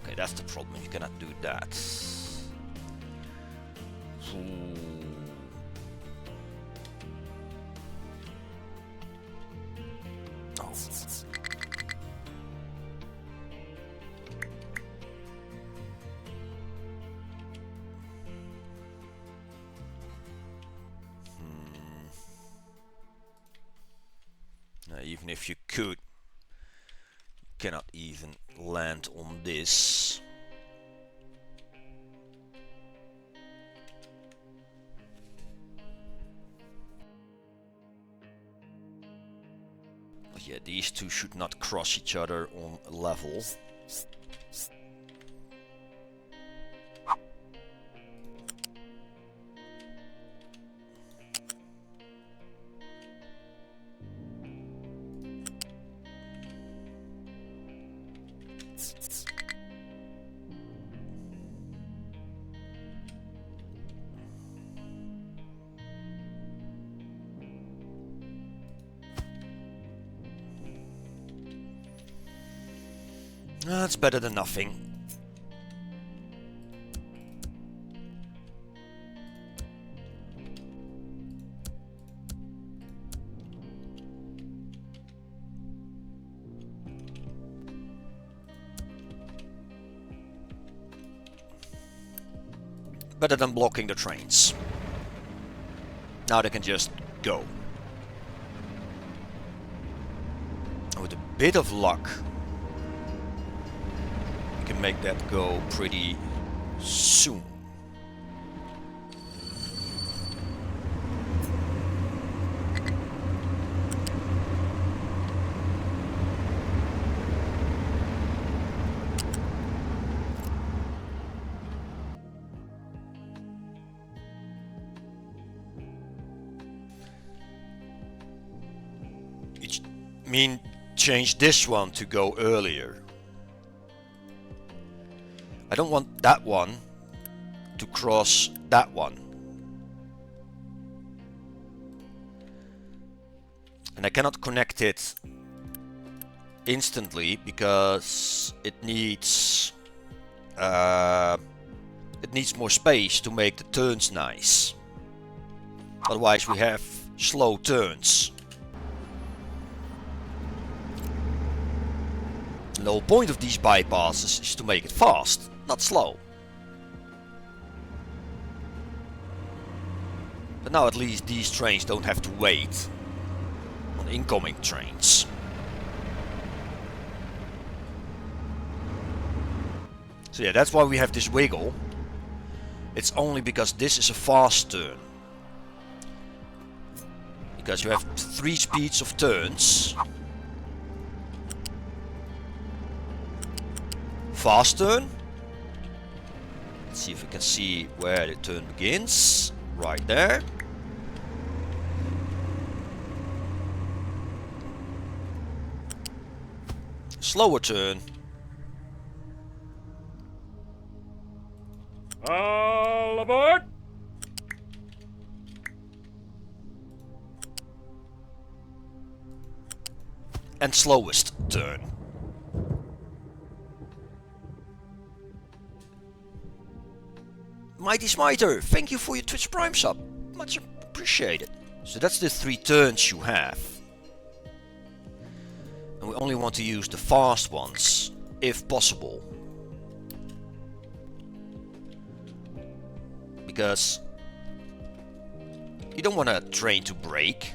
Okay, that's the problem. You cannot do that. Oh. Now, even if you could, you cannot even land on this. But yeah, these two should not cross each other on level. That's better than nothing. better than blocking the trains. Now they can just go. And with a bit of luck, we can make that go pretty soon. Change this one to go earlier. I don't want that one to cross that one. And I cannot connect it instantly because it needs more space to make the turns nice. Otherwise we have slow turns. The whole point of these bypasses is to make it fast, not slow. But now at least these trains don't have to wait on incoming trains. So yeah, that's why we have this wiggle. It's only because this is a fast turn. Because you have 3 speeds of turns. Fast turn. Let's see if we can see where the turn begins. Right there. Slower turn. All aboard! And slowest turn. Mighty Smiter, thank you for your Twitch Prime sub. Much appreciated. So that's the 3 turns you have. And we only want to use the fast ones, if possible. Because you don't want a train to brake.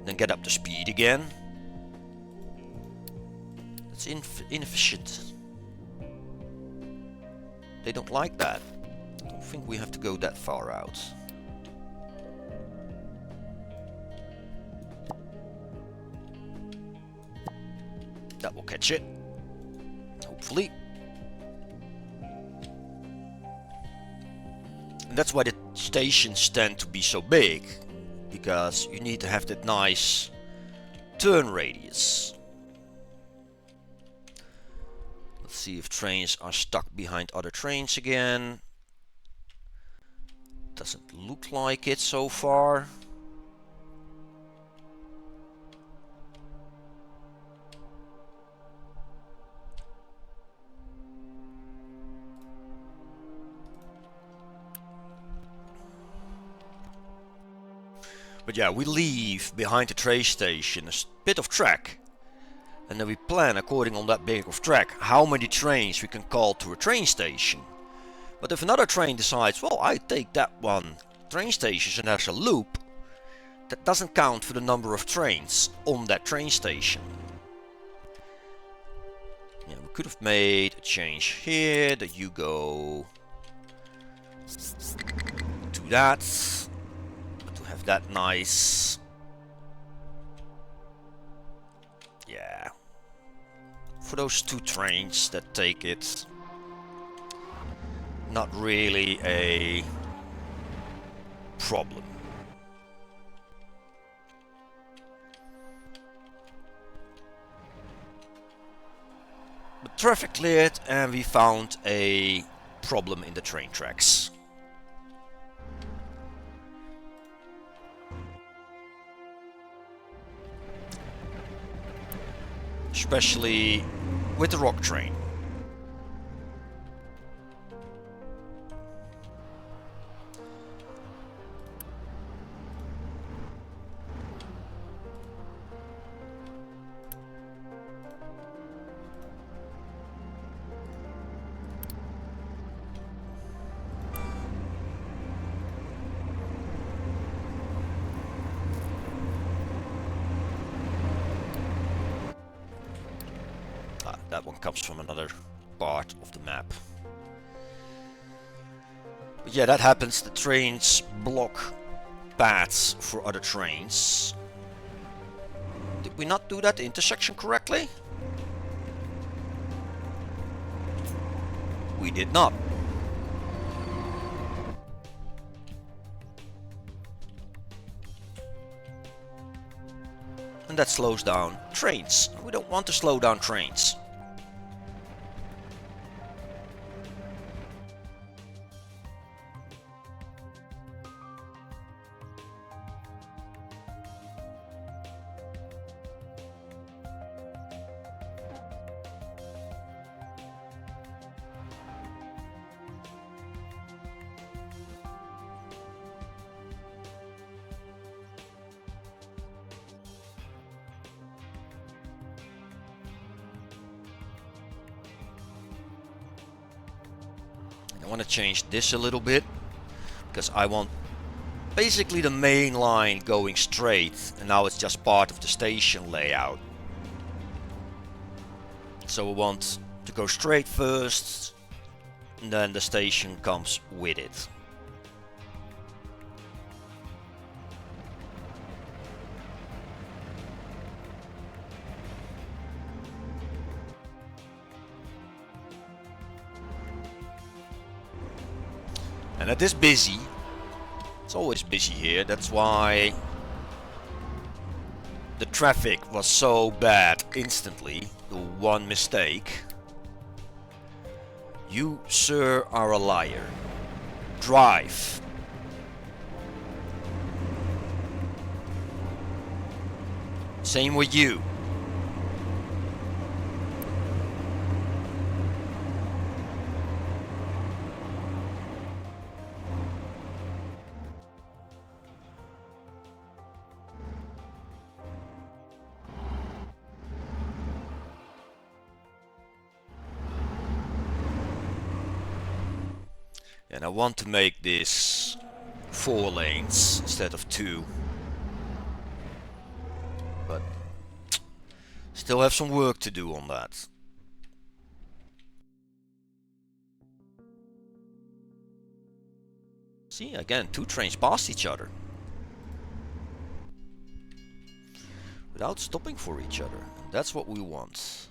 Then get up to speed again. That's inefficient. They don't like that. I don't think we have to go that far out. That will catch it. Hopefully. And that's why the stations tend to be so big. Because you need to have that nice turn radius. Let's see if trains are stuck behind other trains again. Doesn't look like it so far. But yeah, we leave behind the train station a bit of track. And then we plan according on that bit of track how many trains we can call to a train station. But if another train decides, well, I take that one train station and there's a loop, that doesn't count for the number of trains on that train station. Yeah, we could have made a change here that you go to that. Have that nice, yeah, for those 2 trains that take it, not really a problem. But traffic cleared and we found a problem in the train tracks. Especially with the rock train. that one comes from another part of the map. But yeah, that happens. The trains block paths for other trains. Did we not do that intersection correctly? We did not. And that slows down trains. We don't want to slow down trains. I want to change this a little bit because I want basically the main line going straight, and now it's just part of the station layout. So I want to go straight first, and then the station comes with it. And it is busy. It's always busy here. That's why the traffic was so bad instantly. The one mistake. You, sir, are a liar. Drive. Same with you. And I want to make this 4 lanes instead of 2. But still have some work to do on that. See, again, 2 trains past each other. Without stopping for each other. That's what we want.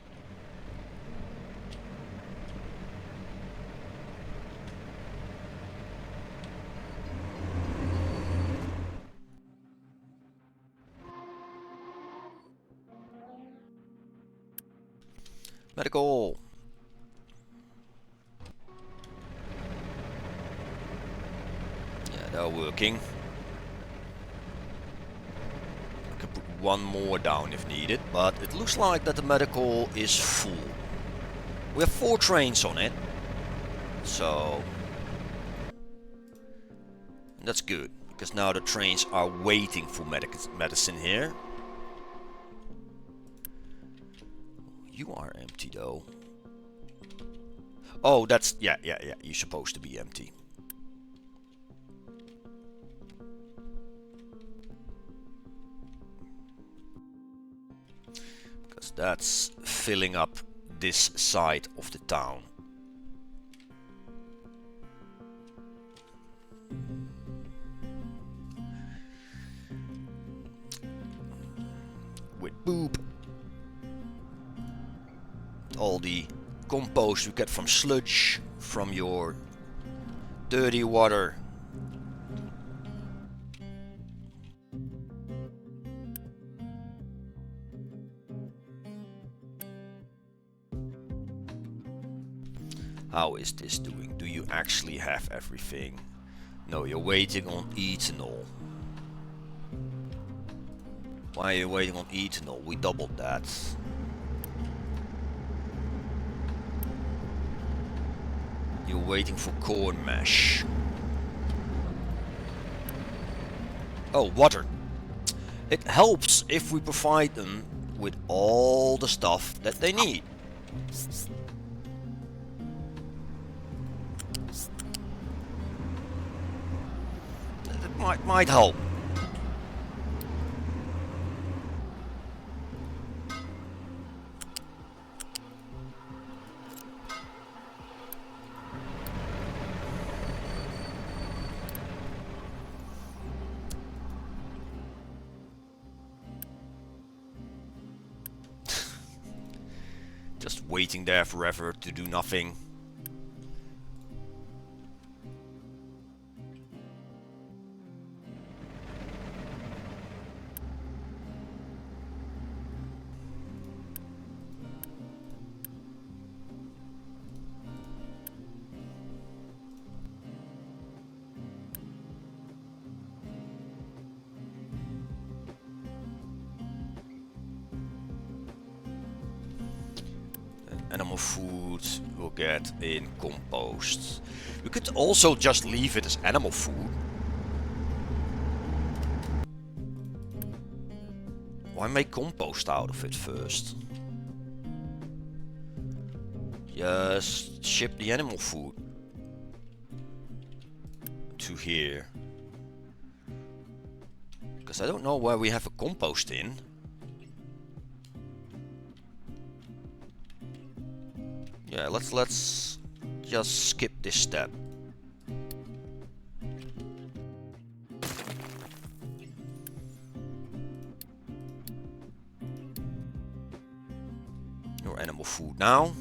Medical. Yeah, they're working. I could put 1 more down if needed, but it looks like that the medical is full. We have 4 trains on it, so that's good, because now the trains are waiting for medicine here. You are empty though. Oh, that's... yeah, you're supposed to be empty. Because that's filling up this side of the town. With boop. All the compost you get from sludge, from your dirty water. How is this doing? Do you actually have everything? No, you're waiting on ethanol. Why are you waiting on ethanol? We doubled that. You're waiting for corn mash. Oh, water. It helps if we provide them with all the stuff that they need. It might help. Just waiting there forever to do nothing. Animal food we'll get in compost. We could also just leave it as animal food. Why make compost out of it first? Just ship the animal food to here. Because I don't know where we have a compost in. Yeah, let's just skip this step. Your animal food now.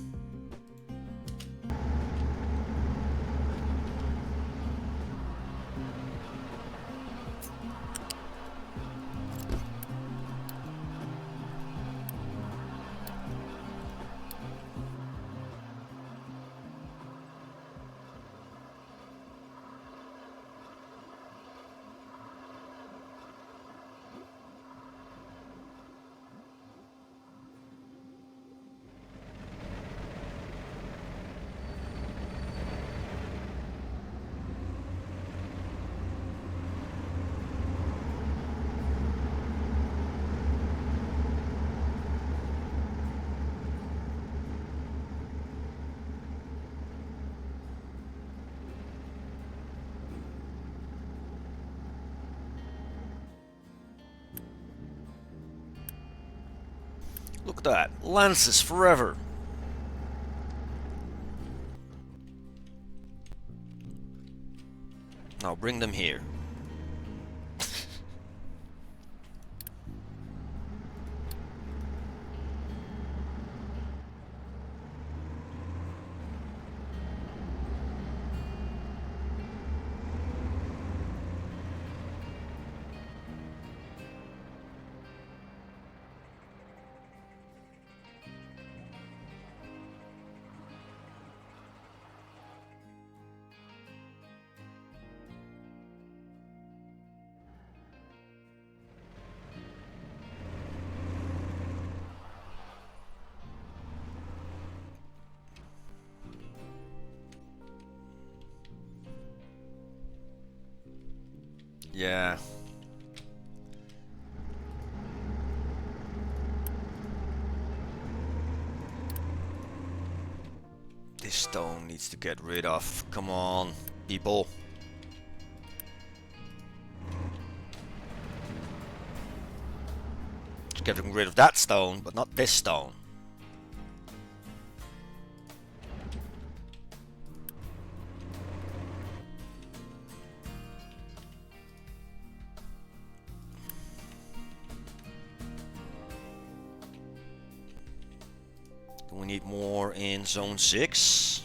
Look at that. Lances forever. Now bring them here. Yeah. This stone needs to get rid of. Come on, people. Just getting rid of that stone, but not this stone. We need more in zone 6.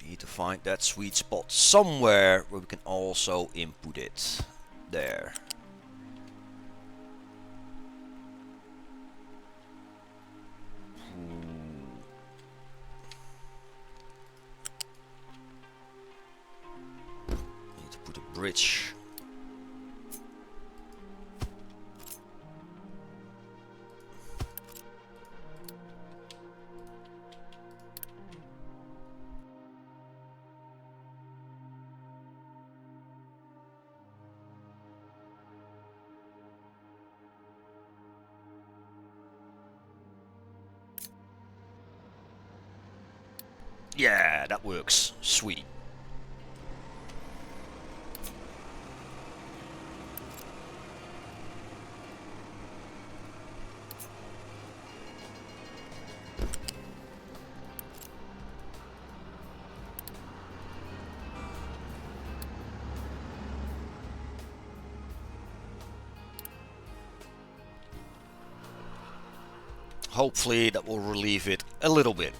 Need to find that sweet spot somewhere where we can also input it. There. Need to put a bridge. Yeah, that works. Sweet. Hopefully that will relieve it a little bit.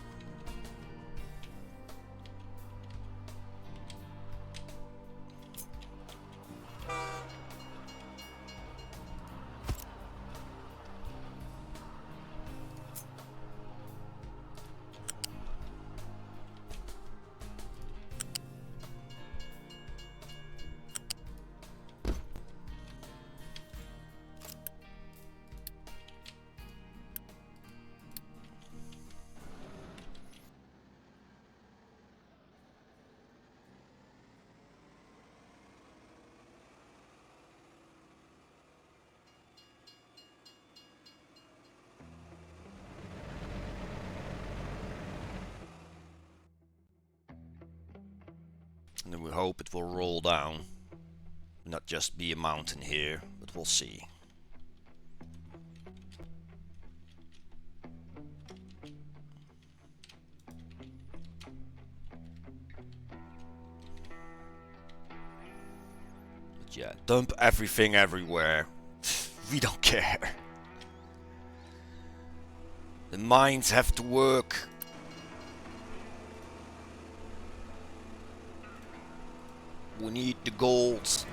And then we hope it will roll down. Not just be a mountain here, but we'll see. But yeah, dump everything everywhere. We don't care. The mines have to work. We need the gold.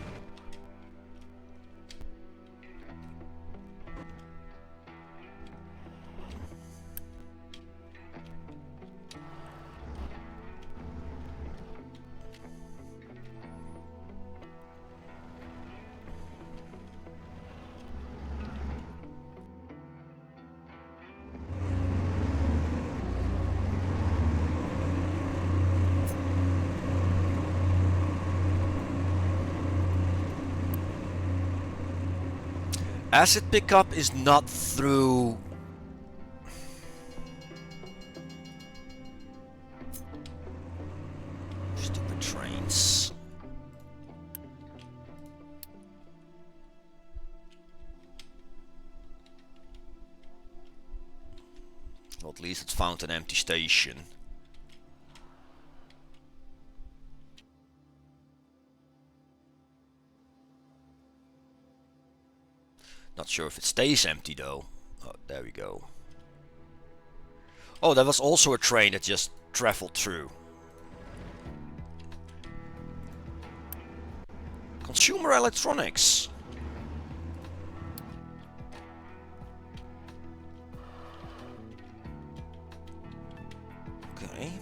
Acid pickup is not through... Stupid trains. Well, at least it's found an empty station. Not sure if it stays empty though. Oh, there we go. Oh, there was also a train that just traveled through. Consumer electronics. Okay.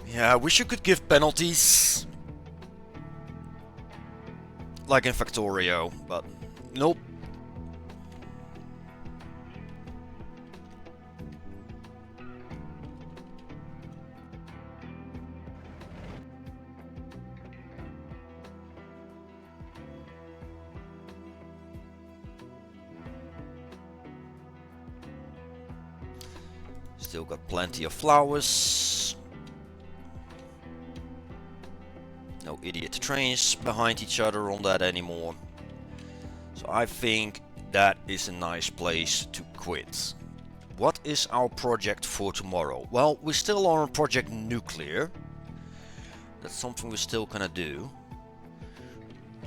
Yeah, I wish you could give penalties. Like in Factorio, but nope. Still got plenty of flowers. No idiot trains behind each other on that anymore. So I think that is a nice place to quit. What is our project for tomorrow? Well, we're still on Project Nuclear. That's something we're still gonna do.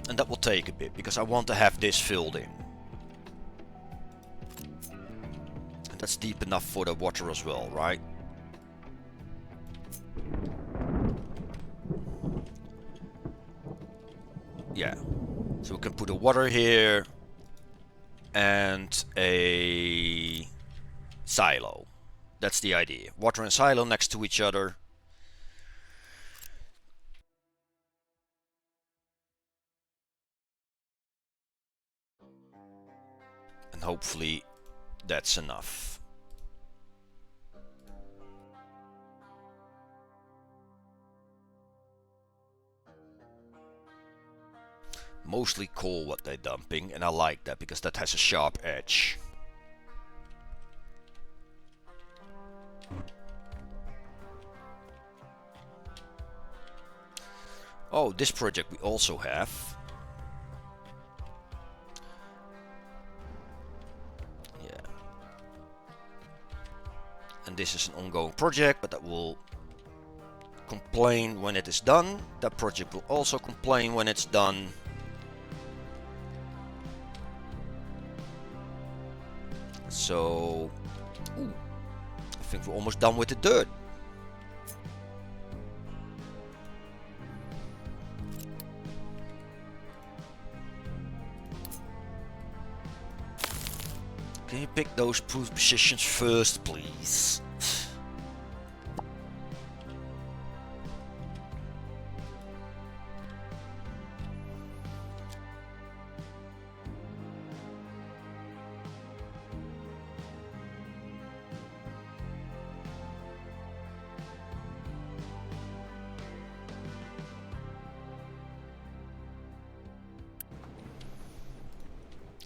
And that will take a bit, because I want to have this filled in. And that's deep enough for the water as well, right? Yeah. So we can put a water here and a silo. That's the idea. Water and silo next to each other. And hopefully that's enough. Mostly coal what they're dumping, and I like that because that has a sharp edge. Oh, this project we also have. Yeah. And this is an ongoing project, but that will complain when it is done. That project will also complain when it's done. So, ooh, I think we're almost done with the dirt. Can you pick those positions first, please?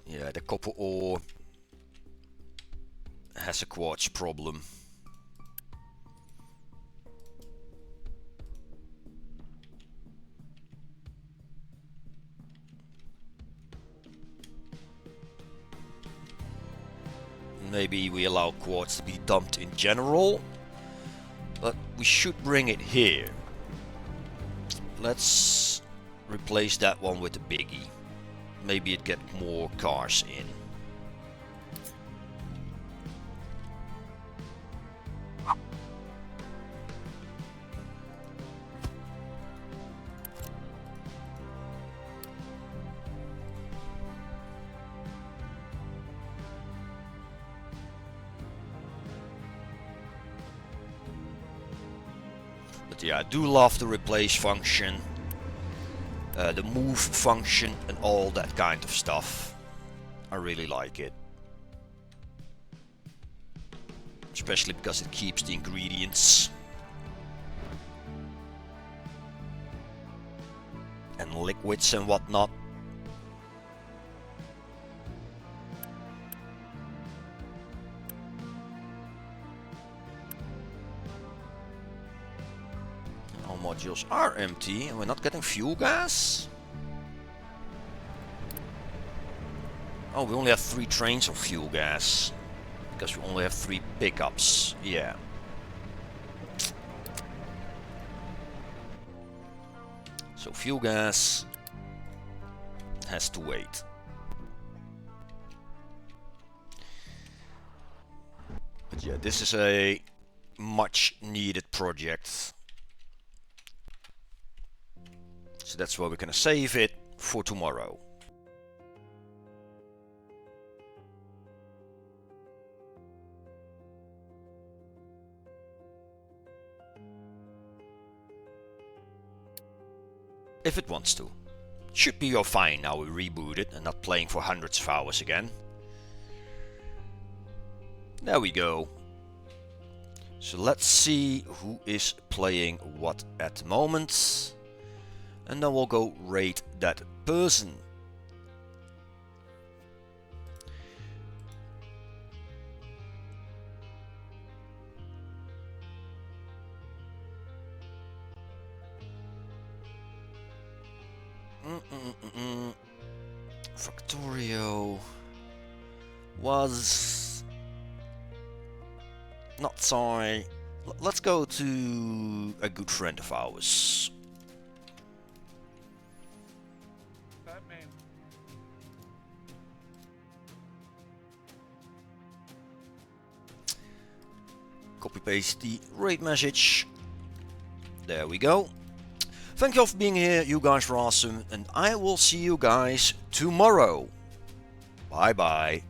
Yeah, the copper ore has a quartz problem. Maybe we allow quartz to be dumped in general, but we should bring it here. Let's replace that one with a biggie. Maybe it gets more cars in. But yeah, I do love the replace function, the move function and all that kind of stuff. I really like it. Especially because it keeps the ingredients and liquids and whatnot. Our modules are empty and we're not getting fuel gas. Oh, we only have 3 trains of fuel gas. Because we only have 3 pickups. Yeah. So fuel gas has to wait. But yeah, this is a much needed project. So that's why we're gonna save it for tomorrow. If it wants to. Should be all fine now we reboot it and not playing for hundreds of hours again. There we go. So let's see who is playing what at the moment. And then we'll go rate that person. Factorio was not sorry. Let's go to a good friend of ours. Batman. Copy paste the rate message. There we go. Thank you all for being here. You guys are awesome. And I will see you guys tomorrow. Bye bye.